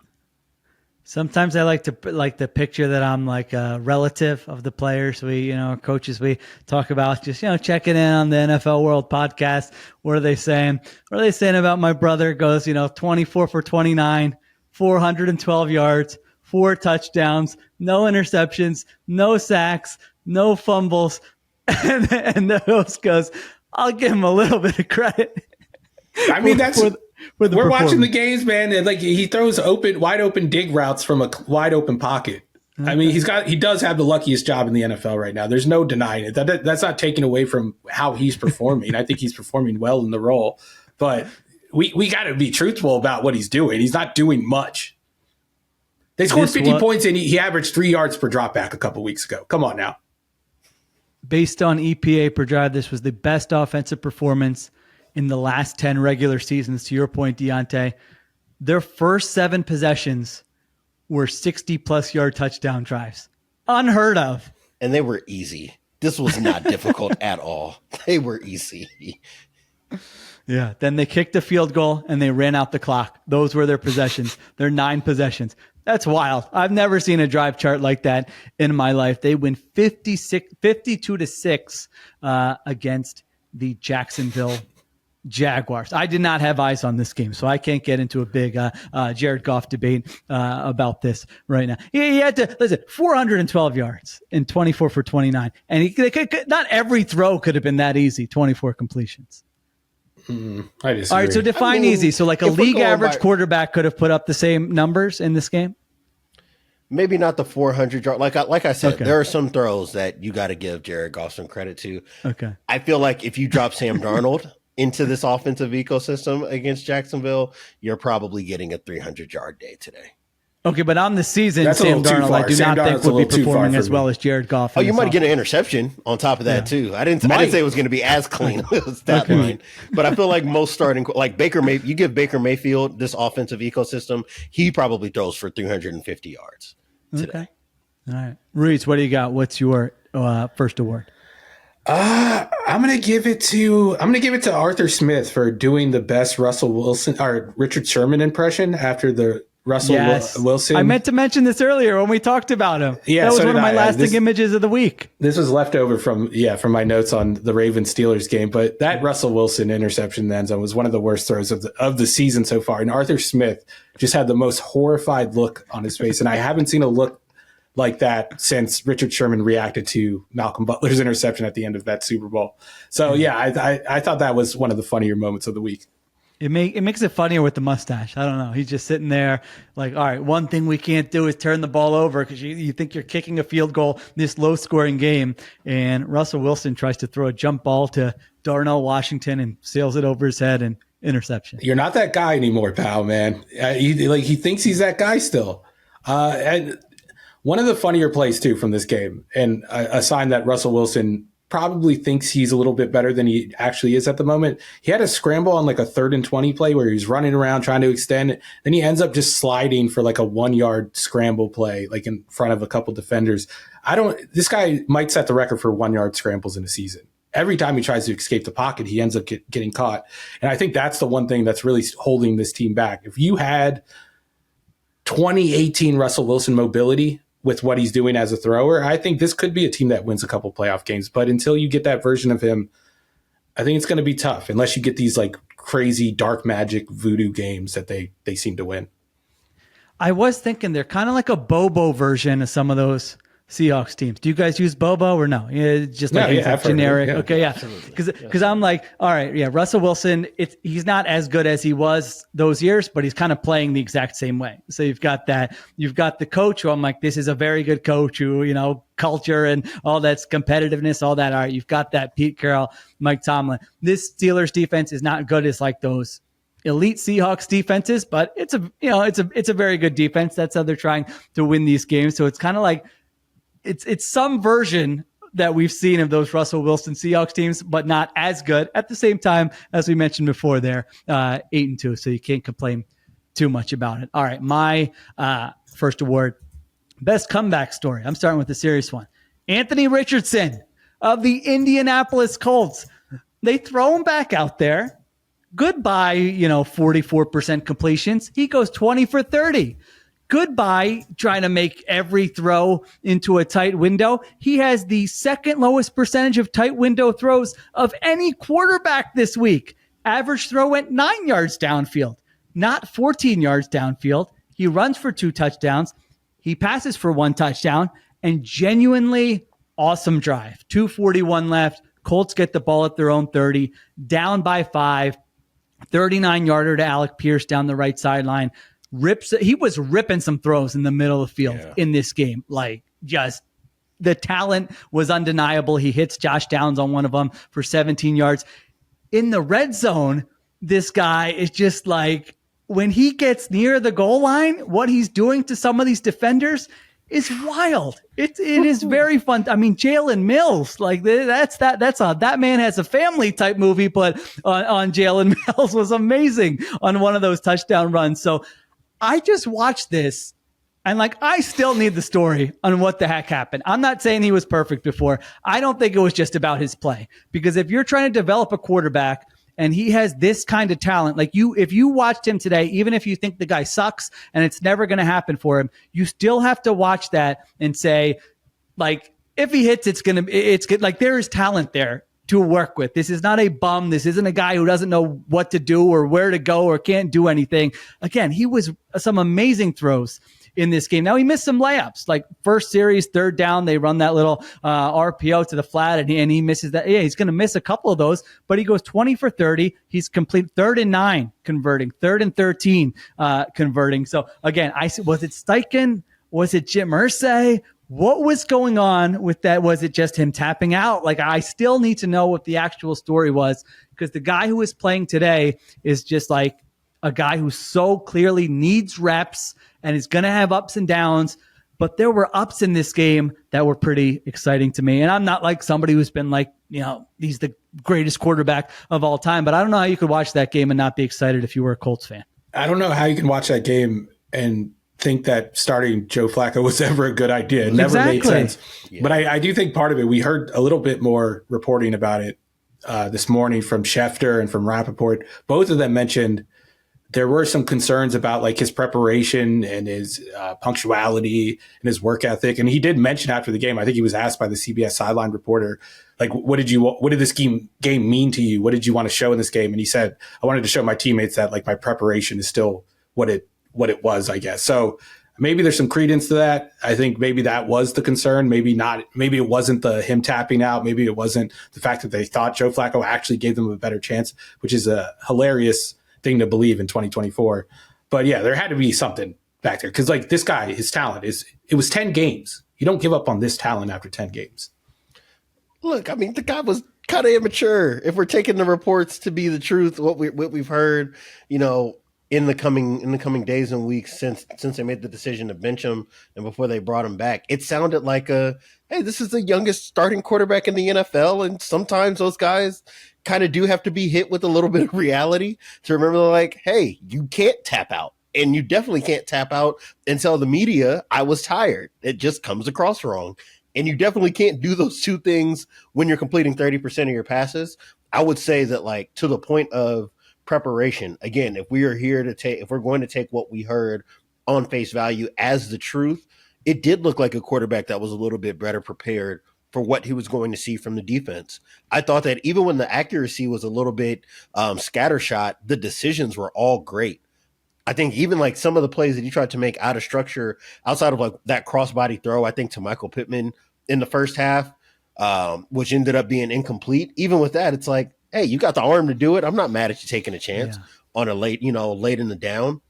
Sometimes I like to picture that I'm like a relative of the players. We, coaches, we talk about just, checking in on the NFL World podcast. What are they saying? What are they saying about my brother? Goes, 24 for 29, 412 yards, 4 touchdowns, no interceptions, no sacks, no fumbles. And the host goes, I'll give him a little bit of credit. I mean, we're watching the games, man, and like he throws wide open dig routes from a wide open pocket. I mean, he does have the luckiest job in the NFL right now. There's no denying it. That's not taken away from how he's performing. I think he's performing well in the role, but we got to be truthful about what he's doing. He's not doing much. They scored 50 points and he averaged 3 yards per dropback a couple weeks ago. Come on now. Based on EPA per drive, this was the best offensive performance in the last 10 regular seasons. To your point, Diante, their first 7 possessions were 60-plus yard touchdown drives. Unheard of. And they were easy. This was not difficult at all. They were easy. Yeah. Then they kicked a field goal and they ran out the clock. Those were their possessions. Their 9 possessions. That's wild. I've never seen a drive chart like that in my life. They win 52-6 against the Jacksonville Jaguars. I did not have eyes on this game, so I can't get into a big Jared Goff debate about this right now. He had to, listen, 412 yards and 24 for 29. And not every throw could have been that easy, 24 completions. I disagree. All right, so define easy. So like a league average quarterback could have put up the same numbers in this game? Maybe not the 400 yard. Like I said, Okay. There are some throws that you got to give Jared Goff some credit to. Okay. I feel like if you drop Sam Darnold into this offensive ecosystem against Jacksonville, you're probably getting a 300-yard day today. Okay, but on the season, That's Sam Darnold, I do Sam not think Darnold's would be performing as well me. as Jared Goff. Oh, you might get an interception on top of that too. I didn't say it was going to be as clean as that line, but I feel like most starting, like you give Baker Mayfield this offensive ecosystem, he probably throws for 350 yards today. Okay. All right, Ruiz, what do you got? What's your first award? I'm gonna give it to Arthur Smith for doing the best Russell Wilson or Richard Sherman impression after the Russell Wilson. I meant to mention this earlier when we talked about him. Yeah, that was so one of my lasting images of the week. This was left over from my notes on the Ravens Steelers game, but that Russell Wilson interception in the end zone was one of the worst throws of the season so far. And Arthur Smith just had the most horrified look on his face, and I haven't seen a look like that since Richard Sherman reacted to Malcolm Butler's interception at the end of that Super Bowl. So I thought that was one of the funnier moments of the week. It makes it funnier with the mustache. I don't know. He's just sitting there like, all right, one thing we can't do is turn the ball over because you think you're kicking a field goal in this low-scoring game. And Russell Wilson tries to throw a jump ball to Darnell Washington and sails it over his head and interception. You're not that guy anymore, pal, man. He thinks he's that guy still. And one of the funnier plays, too, from this game, and a sign that Russell Wilson probably thinks he's a little bit better than he actually is at the moment. He had a scramble on like a 3rd and 20 play where he's running around trying to extend it. Then he ends up just sliding for like a 1-yard scramble play, like in front of a couple defenders. This guy might set the record for 1-yard scrambles in a season. Every time he tries to escape the pocket, he ends up getting caught. And I think that's the one thing that's really holding this team back. If you had 2018 Russell Wilson mobility with what he's doing as a thrower, I think this could be a team that wins a couple playoff games. But until you get that version of him, I think it's going to be tough unless you get these like crazy dark magic voodoo games that they seem to win. I was thinking they're kind of like a Bobo version of some of those Seahawks teams. Do you guys use Bobo or no? Yeah, just like generic. Okay, yeah. Because I'm like, all right, yeah, Russell Wilson, he's not as good as he was those years, but he's kind of playing the exact same way. So you've got the coach who I'm like, this is a very good coach who, culture and all that's competitiveness, all that. All right, you've got that Pete Carroll, Mike Tomlin. This Steelers defense is not good as like those elite Seahawks defenses, but it's a very good defense. That's how they're trying to win these games. So it's kind of like, it's some version that we've seen of those Russell Wilson Seahawks teams, but not as good. At the same time, as we mentioned before, they're 8-2, so you can't complain too much about it. All right, my first award, best comeback story. I'm starting with a serious one. Anthony Richardson of the Indianapolis Colts. They throw him back out there. Goodbye, 44% completions. He goes 20 for 30. Goodbye trying to make every throw into a tight window. He has the second lowest percentage of tight window throws of any quarterback this week. Average throw went 9 yards downfield, not 14 yards downfield. He runs for 2 touchdowns. He passes for 1 touchdown, and genuinely awesome drive. 2:41 left. Colts get the ball at their own 30, down by 5, 39-yarder to Alec Pierce down the right sideline. He was ripping some throws in the middle of the field in this game. Like, just the talent was undeniable. He hits Josh Downs on one of them for 17 yards. In the red zone, this guy is just like, when he gets near the goal line, what he's doing to some of these defenders is wild. It is very fun. I mean, Jalen Mills, like that man has a family type movie, but on Jalen Mills was amazing on one of those touchdown runs. So I just watched this and I still need the story on what the heck happened. I'm not saying he was perfect before. I don't think it was just about his play, because if you're trying to develop a quarterback and he has this kind of talent, if you watched him today, even if you think the guy sucks and it's never going to happen for him, you still have to watch that and say, if he hits, it's good. Like, there is talent there to work with. This is not a bum. This isn't a guy who doesn't know what to do or where to go or can't do anything. Again, he was some amazing throws in this game. Now, he missed some layups, like first series, 3rd down, they run that little RPO to the flat and he misses that. Yeah, he's going to miss a couple of those, but he goes 20 for 30. He's complete 3rd and 9 converting, 3rd and 13 converting. So again, was it Steichen? Was it Jim Irsay? What was going on with that? Was it just him tapping out? I still need to know what the actual story was, because the guy who is playing today is just like a guy who so clearly needs reps and is going to have ups and downs. But there were ups in this game that were pretty exciting to me. And I'm not like somebody who's been he's the greatest quarterback of all time. But I don't know how you could watch that game and not be excited if you were a Colts fan. I don't know how you can watch that game and think that starting Joe Flacco was ever a good idea. It never made sense. Yeah. But I do think part of it, we heard a little bit more reporting about it this morning from Schefter and from Rappaport. Both of them mentioned there were some concerns about his preparation and his punctuality and his work ethic. And he did mention after the game, I think he was asked by the CBS sideline reporter, what did this game mean to you? What did you want to show in this game? And he said, I wanted to show my teammates that my preparation is still what it was, I guess. So maybe there's some credence to that. I think maybe that was the concern. Maybe not. Maybe it wasn't him tapping out. Maybe it wasn't the fact that they thought Joe Flacco actually gave them a better chance, which is a hilarious thing to believe in 2024. But yeah, there had to be something back there, because this guy, his talent it was 10 games. You don't give up on this talent after 10 games. Look, I mean, the guy was kind of immature. If we're taking the reports to be the truth, what we've heard, in the coming days and weeks since they made the decision to bench him and before they brought him back, it sounded like hey, this is the youngest starting quarterback in the NFL, and sometimes those guys kind of do have to be hit with a little bit of reality to remember, like, hey, you can't tap out. And you definitely can't tap out and tell the media I was tired. It just comes across wrong. And you definitely can't do those two things when you're completing 30% of your passes. I would say that, like, to the point of preparation, again, if we're going to take what we heard on face value as the truth, it did look like a quarterback that was a little bit better prepared for what he was going to see from the defense. I thought that even when the accuracy was a little bit scattershot, the decisions were all great. I think even like some of the plays that he tried to make out of structure, outside of like that crossbody throw, I think to Michael Pittman in the first half, which ended up being incomplete. Even with that, it's like, hey, you got the arm to do it. I'm not mad at you taking a chance on a late in the down.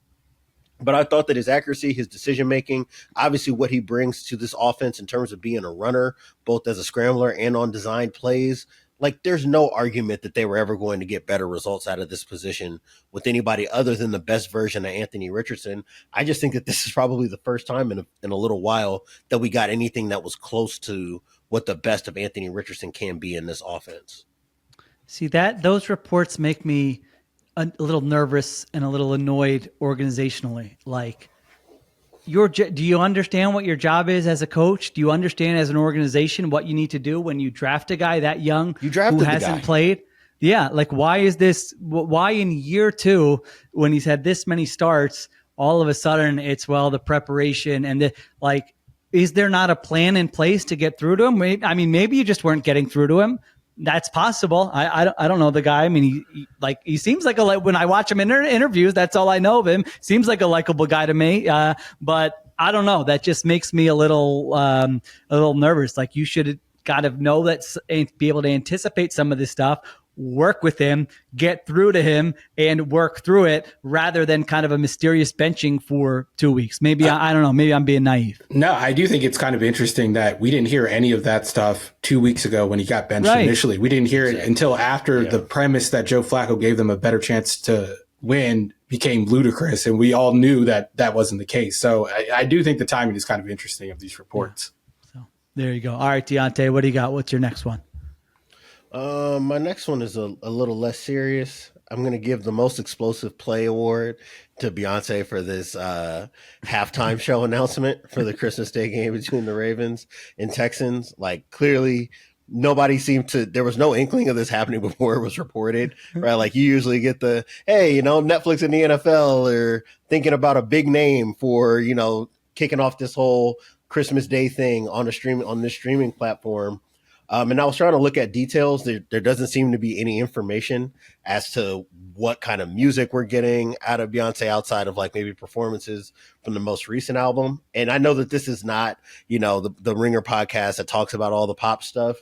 But I thought that his accuracy, his decision-making, obviously what he brings to this offense in terms of being a runner, both as a scrambler and on design plays, like, there's no argument that they were ever going to get better results out of this position with anybody other than the best version of Anthony Richardson. I just think that this is probably the first time in a little while that we got anything that was close to what the best of Anthony Richardson can be in this offense. See, those reports make me a little nervous and a little annoyed organizationally. Like, do you understand what your job is as a coach? Do you understand as an organization what you need to do when you draft a guy that young who hasn't played? Yeah. Like, why in year 2, when he's had this many starts, all of a sudden it's, the preparation and is there not a plan in place to get through to him? I mean, maybe you just weren't getting through to him. That's possible. I don't know the guy. I mean, he seems like when I watch him in interviews, that's all I know of him. Seems like a likable guy to me. But I don't know. That just makes me a little nervous. Like, you should kind of know that, be able to anticipate some of this stuff, work with him, get through to him, and work through it, rather than kind of a mysterious benching for 2 weeks. Maybe I don't know. Maybe I'm being naive. No, I do think it's kind of interesting that we didn't hear any of that stuff 2 weeks ago when he got benched initially. We didn't hear it until after the premise that Joe Flacco gave them a better chance to win became ludicrous, and we all knew that that wasn't the case. So I do think the timing is kind of interesting of these reports. So there you go. All right, Diante, what do you got? What's your next one? My next one is a little less serious. I'm going to give the most explosive play award to Beyonce for this halftime show announcement for the Christmas Day game between the Ravens and Texans. Like, clearly there was no inkling of this happening before it was reported, right? Like, you usually get the, hey, Netflix and the NFL are thinking about a big name for, kicking off this whole Christmas Day thing on this streaming platform. And I was trying to look at details. There doesn't seem to be any information as to what kind of music we're getting out of Beyonce outside of like maybe performances from the most recent album. And I know that this is not, the Ringer podcast that talks about all the pop stuff.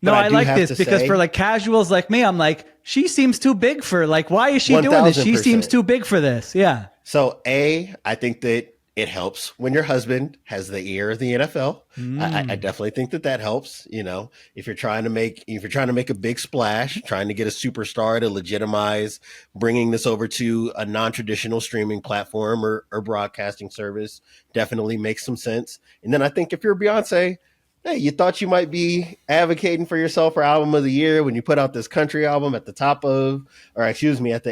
No, I like this because for like casuals like me, I'm like, she seems too big for, like, why is she doing this? She seems too big for this. Yeah. So I think that it helps when your husband has the ear of the NFL. I definitely think that helps. If you're trying to make a big splash, trying to get a superstar to legitimize bringing this over to a non-traditional streaming platform or broadcasting service, definitely makes some sense. And then I think if you're Beyonce, hey, you thought you might be advocating for yourself for album of the year when you put out this country album at the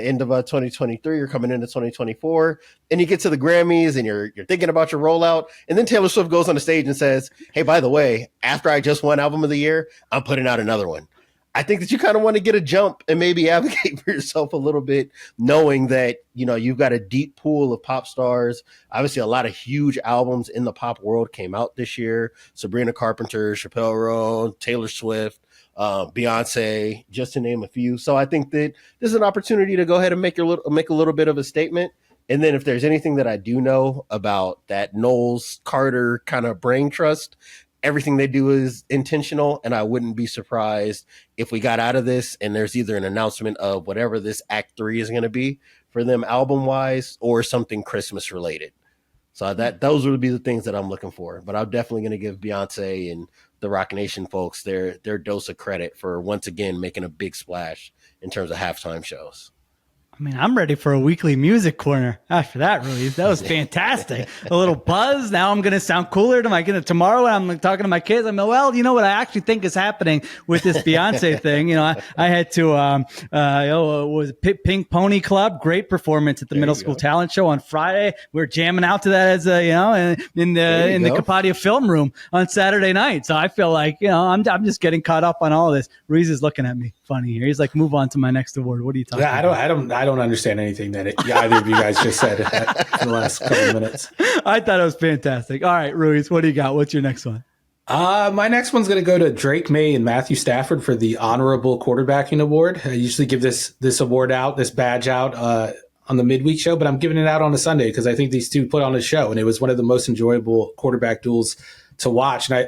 end of 2023, you're coming into 2024, and you get to the Grammys and you're thinking about your rollout. And then Taylor Swift goes on the stage and says, hey, by the way, after I just won album of the year, I'm putting out another one. I think that you kind of want to get a jump and maybe advocate for yourself a little bit, knowing that, you've got a deep pool of pop stars. Obviously, a lot of huge albums in the pop world came out this year. Sabrina Carpenter, Chappelle Roan, Taylor Swift, Beyonce, just to name a few. So I think that this is an opportunity to go ahead and make a little bit of a statement. And then if there's anything that I do know about that Knowles Carter kind of brain trust, everything they do is intentional, and I wouldn't be surprised if we got out of this and there's either an announcement of whatever this Act 3 is going to be for them album-wise or something Christmas related. So those would be the things that I'm looking for. But I'm definitely going to give Beyonce and the Rock Nation folks their dose of credit for once again making a big splash in terms of halftime shows. I mean, I'm ready for a weekly music corner after that, Ruiz. That was fantastic. A little buzz. Now I'm going to sound cooler tomorrow when I'm talking to my kids. I'm like, well, you know what I actually think is happening with this Beyonce thing. I had to, was Pink Pony Club. Great performance at the middle school talent show on Friday. We were jamming out to that as in the Kapadia film room on Saturday night. So I feel like, I'm just getting caught up on all of this. Ruiz is looking at me funny here. He's like, move on to my next award. What are you talking about? I don't understand anything that either of you guys just said in the last couple of minutes. I thought it was fantastic. All right, Ruiz, what do you got? What's your next one? My next one's going to go to Drake May and Matthew Stafford for the Honorable Quarterbacking Award. I usually give this award out, this badge out on the midweek show, but I'm giving it out on a Sunday because I think these two put on a show, and it was one of the most enjoyable quarterback duels to watch. And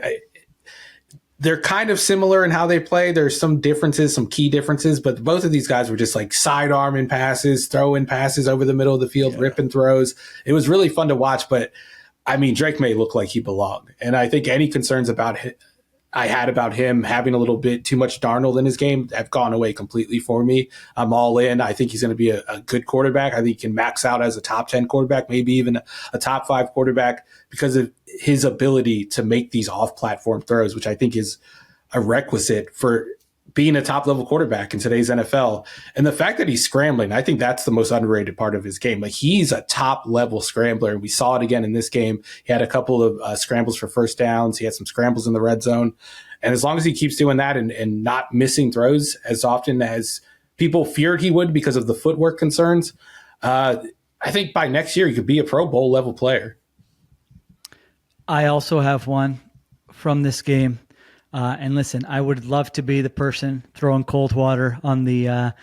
they're kind of similar in how they play. There's some differences, some key differences, but both of these guys were just like sidearming passes, throwing passes over the middle of the field, ripping throws. It was really fun to watch, but I mean, Drake May looked like he belonged. And I think any concerns I had about him having a little bit too much Darnold in his game have gone away completely for me. I'm all in. I think he's going to be a good quarterback. I think he can max out as a top 10 quarterback, maybe even a top 5 quarterback because of his ability to make these off-platform throws, which I think is a requisite for being a top-level quarterback in today's NFL. And the fact that he's scrambling, I think that's the most underrated part of his game. Like, he's a top-level scrambler, and we saw it again in this game. He had a couple of scrambles for first downs. He had some scrambles in the red zone. And as long as he keeps doing that and not missing throws as often as people feared he would because of the footwork concerns, I think by next year he could be a Pro Bowl level player. I also have one from this game. And listen, I would love to be the person throwing cold water on the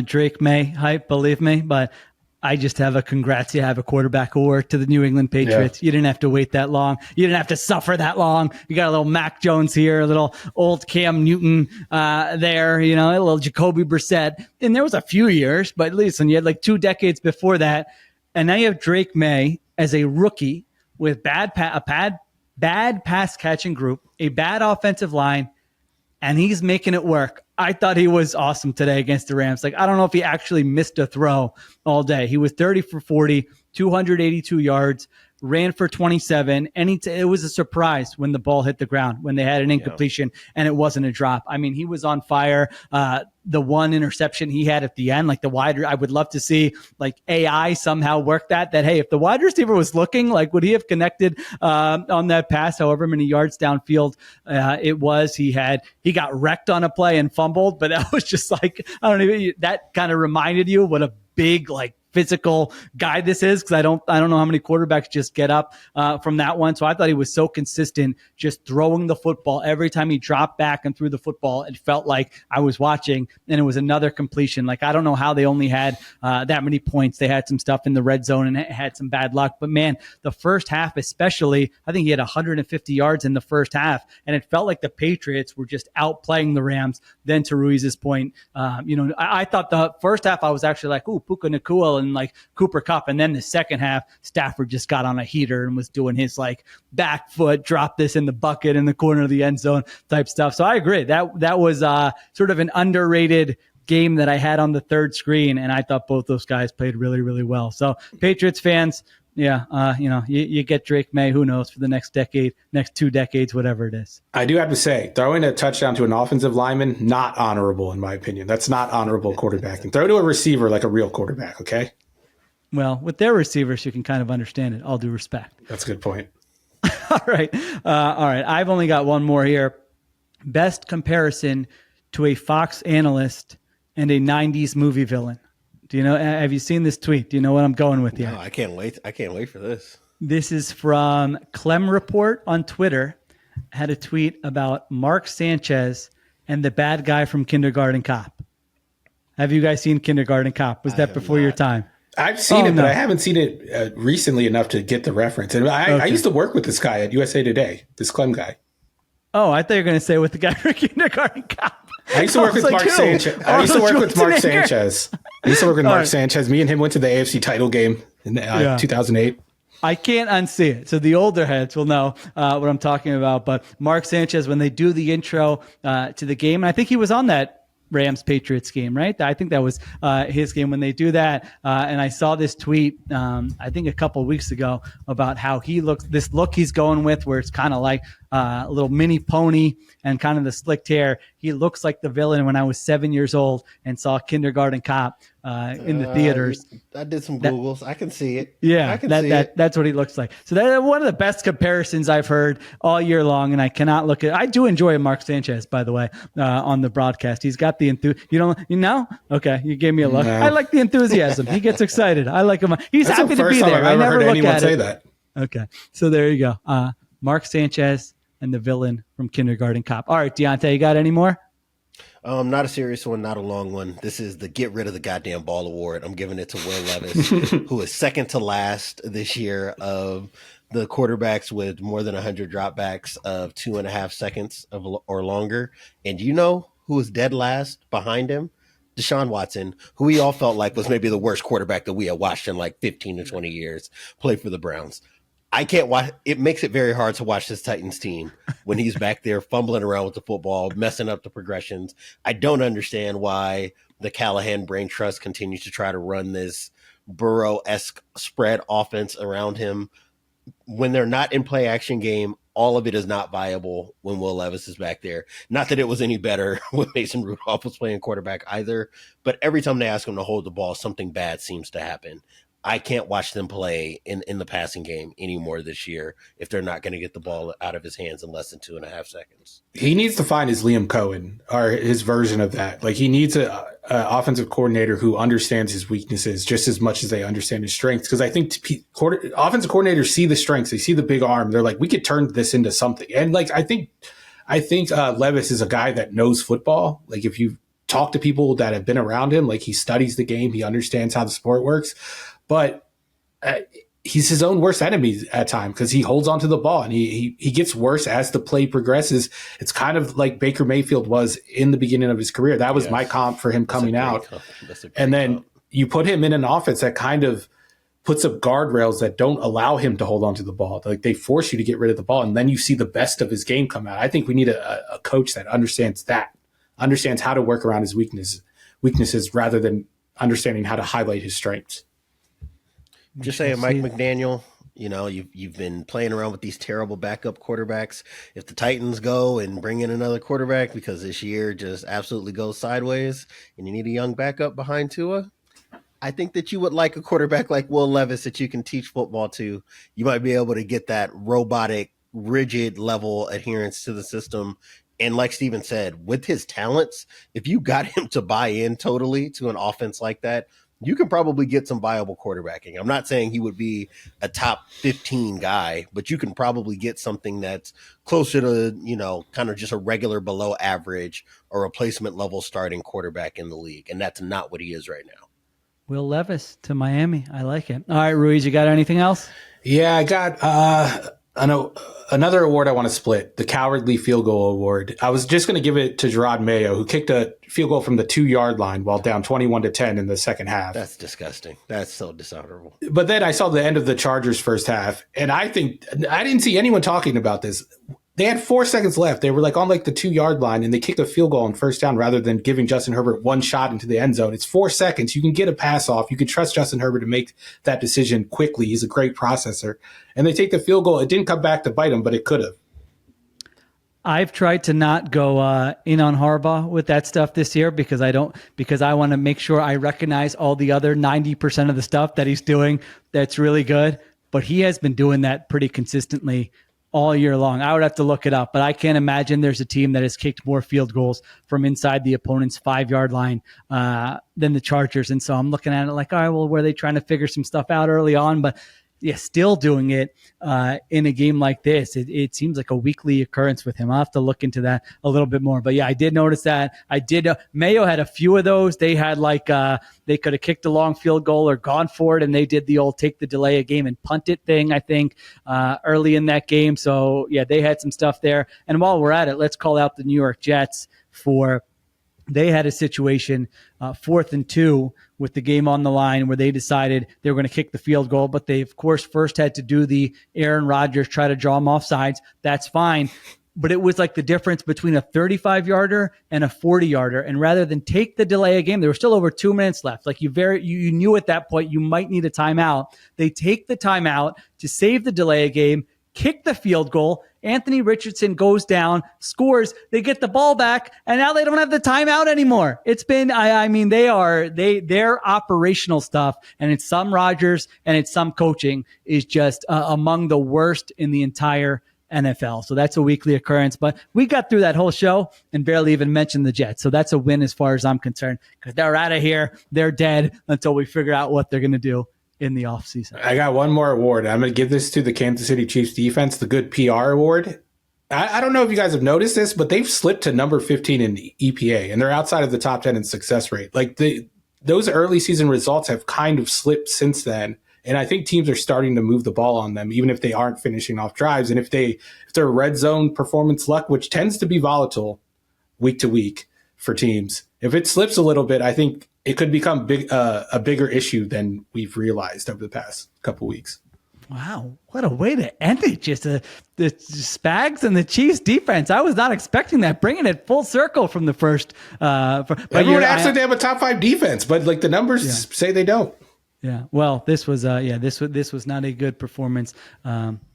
Drake May hype, believe me, but I just have a congrats. You have a quarterback award to the New England Patriots. Yeah. You didn't have to wait that long. You didn't have to suffer that long. You got a little Mac Jones here, a little old Cam Newton there, a little Jacoby Brissett. And there was a few years, but at least when you had like 2 decades before that. And now you have Drake May as a rookie with bad pass catching group, a bad offensive line, and he's making it work. I thought he was awesome today against the Rams. Like, I don't know if he actually missed a throw all day. He was 30 for 40, 282 yards, ran for 27, and it was a surprise when the ball hit the ground, when they had an incompletion and it wasn't a drop. I mean, he was on fire. The one interception he had at the end, like the wide, I would love to see like AI somehow work that, hey, if the wide receiver was looking, like, would he have connected on that pass, however many yards downfield it was? He got wrecked on a play and fumbled, but that was just like, I don't know, that kind of reminded you what a big, like, physical guy this is, because I don't know how many quarterbacks just get up from that one. So I thought he was so consistent, just throwing the football. Every time he dropped back and threw the football, it felt like I was watching, and it was another completion. Like, I don't know how they only had that many points. They had some stuff in the red zone and had some bad luck. But man, the first half especially, I think he had 150 yards in the first half, and it felt like the Patriots were just outplaying the Rams. Then to Ruiz's point, I thought the first half I was actually like, ooh, Puka Nacua and like Cooper Kupp. And then the second half, Stafford just got on a heater and was doing his like back foot, drop this in the bucket in the corner of the end zone type stuff. So I agree. That was sort of an underrated game that I had on the third screen. And I thought both those guys played really, really well. So Patriots fans, you get Drake May, who knows, for the next decade, next 2 decades, whatever it is. I do have to say, throwing a touchdown to an offensive lineman, not honorable in my opinion. That's not honorable quarterbacking. Throw to a receiver like a real quarterback, okay? Well, with their receivers, you can kind of understand it. All due respect. That's a good point. All right. I've only got one more here. Best comparison to a Fox analyst and a 90s movie villain. Do you know? Have you seen this tweet? Do you know what I'm going with here? No, I can't wait. I can't wait for this. This is from Clem Report on Twitter. Had a tweet about Mark Sanchez and the bad guy from Kindergarten Cop. Have you guys seen Kindergarten Cop? Was that before your time? I've seen it, but I haven't seen it recently enough to get the reference. And I used to work with this guy at USA Today, this Clem guy. Oh, I thought you were going to say with the guy from Kindergarten Cop. I used to work with Mark Sanchez. I used to work with Mark Sanchez. Me and him went to the AFC title game in 2008. I can't unsee it. So the older heads will know what I'm talking about. But Mark Sanchez, when they do the intro to the game, and I think he was on that Rams-Patriots game, right? I think that was his game when they do that. And I saw this tweet, I think a couple of weeks ago, about how he looks, this look he's going with where it's kind of like a little mini pony and kind of the slicked hair. He looks like the villain when I was 7 years old and saw Kindergarten Cop in the theaters. I did some Googles. I can see it. Yeah, that's what he looks like. So that's one of the best comparisons I've heard all year long, and I cannot look at. I do enjoy Mark Sanchez, by the way, on the broadcast. He's got the You know? Okay, you gave me a look. No. I like the enthusiasm. He gets excited. I like him. He's that's happy to be there. I never heard anyone say that. Okay, so there you go. Mark Sanchez and the villain from Kindergarten Cop. All right, Diante, you got any more? Not a serious one, not a long one. This is the Get Rid of the Goddamn Ball Award. I'm giving it to Will Levis, who is second to last this year of the quarterbacks with more than 100 dropbacks of 2.5 seconds or longer. And you know who is dead last behind him? Deshaun Watson, who we all felt like was maybe the worst quarterback that we had watched in like 15 to 20 years, play for the Browns. I can't watch. It makes it very hard to watch this Titans team when he's back there fumbling around with the football, messing up the progressions. I don't understand why the Callahan Brain Trust continues to try to run this Burrow-esque spread offense around him. When they're not in play action game, all of it is not viable when Will Levis is back there. Not that it was any better when Mason Rudolph was playing quarterback either, but every time they ask him to hold the ball, something bad seems to happen. I can't watch them play in the passing game anymore this year if they're not going to get the ball out of his hands in less than 2.5 seconds. He needs to find his Liam Cohen or his version of that. Like he needs an offensive coordinator who understands his weaknesses just as much as they understand his strengths. Because I think offensive coordinators see the strengths, they see the big arm. They're like, we could turn this into something. And like I think Levis is a guy that knows football. Like if you talk to people that have been around him, like he studies the game, he understands how the sport works. But he's his own worst enemy at times because he holds onto the ball and he gets worse as the play progresses. It's kind of like Baker Mayfield was in the beginning of his career. That was my comp for him coming out. And then you put him in an offense that kind of puts up guardrails that don't allow him to hold onto the ball. Like they force you to get rid of the ball, and then you see the best of his game come out. I think we need a coach that understands how to work around his weaknesses rather than understanding how to highlight his strengths. Just saying, Mike McDaniel, you know, you've been playing around with these terrible backup quarterbacks. If the Titans go and bring in another quarterback because this year just absolutely goes sideways and you need a young backup behind Tua, I think that you would like a quarterback like Will Levis that you can teach football to. You might be able to get that robotic, rigid level adherence to the system. And like Steven said, with his talents, if you got him to buy in totally to an offense like that, you can probably get some viable quarterbacking. I'm not saying he would be a top 15 guy, but you can probably get something that's closer to, you know, kind of just a regular below average or replacement level starting quarterback in the league. And that's not what he is right now. Will Levis to Miami. I like it. All right, Ruiz, you got anything else? Yeah, I got another award I want to split, the Cowardly Field Goal Award. I was just going to give it to Gerard Mayo, who kicked a field goal from the 2-yard line while down 21-10 in the second half. That's disgusting. That's so dishonorable. But then I saw the end of the Chargers' first half, and I didn't see anyone talking about this. They had 4 seconds left. They were like on like the 2-yard line, and they kicked a field goal on first down rather than giving Justin Herbert one shot into the end zone. It's 4 seconds. You can get a pass off. You can trust Justin Herbert to make that decision quickly. He's a great processor. And they take the field goal. It didn't come back to bite him, but it could have. I've tried to not go in on Harbaugh with that stuff this year because I want to make sure I recognize all the other 90% of the stuff that he's doing that's really good. But he has been doing that pretty consistently all year long. I would have to look it up, but I can't imagine there's a team that has kicked more field goals from inside the opponent's 5-yard line than the Chargers. And so I'm looking at it like, all right, well, were they trying to figure some stuff out early on? But yeah, still doing it in a game like this. It seems like a weekly occurrence with him. I'll have to look into that a little bit more. But yeah, I did notice that. Mayo had a few of those. They had like, they could have kicked a long field goal or gone for it, and they did the old take the delay a game and punt it thing, I think, early in that game. So yeah, they had some stuff there. And while we're at it, let's call out the New York Jets they had a situation 4th and 2 with the game on the line where they decided they were going to kick the field goal, but they, of course, first had to do the Aaron Rodgers, try to draw him off sides. That's fine. but it was like the difference between a 35-yarder and a 40-yarder. And rather than take the delay of game, there were still over 2 minutes left. Like you knew at that point you might need a timeout. They take the timeout to save the delay of game, kick the field goal. Anthony Richardson goes down, scores. They get the ball back, and now they don't have the timeout anymore. It's been, their operational stuff, and it's some Rodgers and it's some coaching is just among the worst in the entire NFL. So that's a weekly occurrence, but we got through that whole show and barely even mentioned the Jets. So that's a win as far as I'm concerned, because they're out of here. They're dead until we figure out what they're going to do in the offseason. I got one more award. I'm going to give this to the Kansas City Chiefs defense, the Good PR Award. I don't know if you guys have noticed this, but they've slipped to number 15 in EPA, and they're outside of the top 10 in success rate. Like those early season results have kind of slipped since then. And I think teams are starting to move the ball on them, even if they aren't finishing off drives. And if their red zone performance luck, which tends to be volatile week to week for teams, if it slips a little bit, I think it could become a bigger issue than we've realized over the past couple weeks. Wow, what a way to end it. Just the Spags and the Chiefs defense. I was not expecting that, bringing it full circle from the first. Everyone acts like they have a top 5 defense, but like the numbers say they don't. Yeah, well, this was not a good performance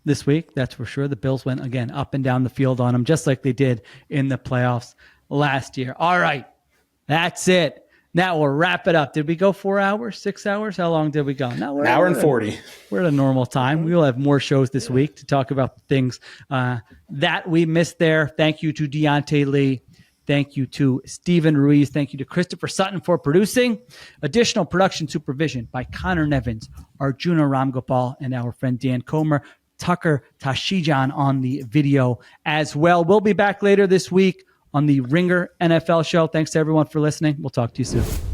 this week. That's for sure. The Bills went again up and down the field on them, just like they did in the playoffs last year. All right, that's it. Now we'll wrap it up. Did we go 4 hours, 6 hours? How long did we go? No, an hour and 40. We're at a normal time. We will have more shows this week to talk about the things that we missed there. Thank you to Diante Lee. Thank you to Stephen Ruiz. Thank you to Christopher Sutton for producing. Additional production supervision by Conor Nevins, Arjuna Ramgopal, and our friend Dan Comer. Tucker Tashjian on the video as well. We'll be back later this week on the Ringer NFL show. Thanks to everyone for listening. We'll talk to you soon.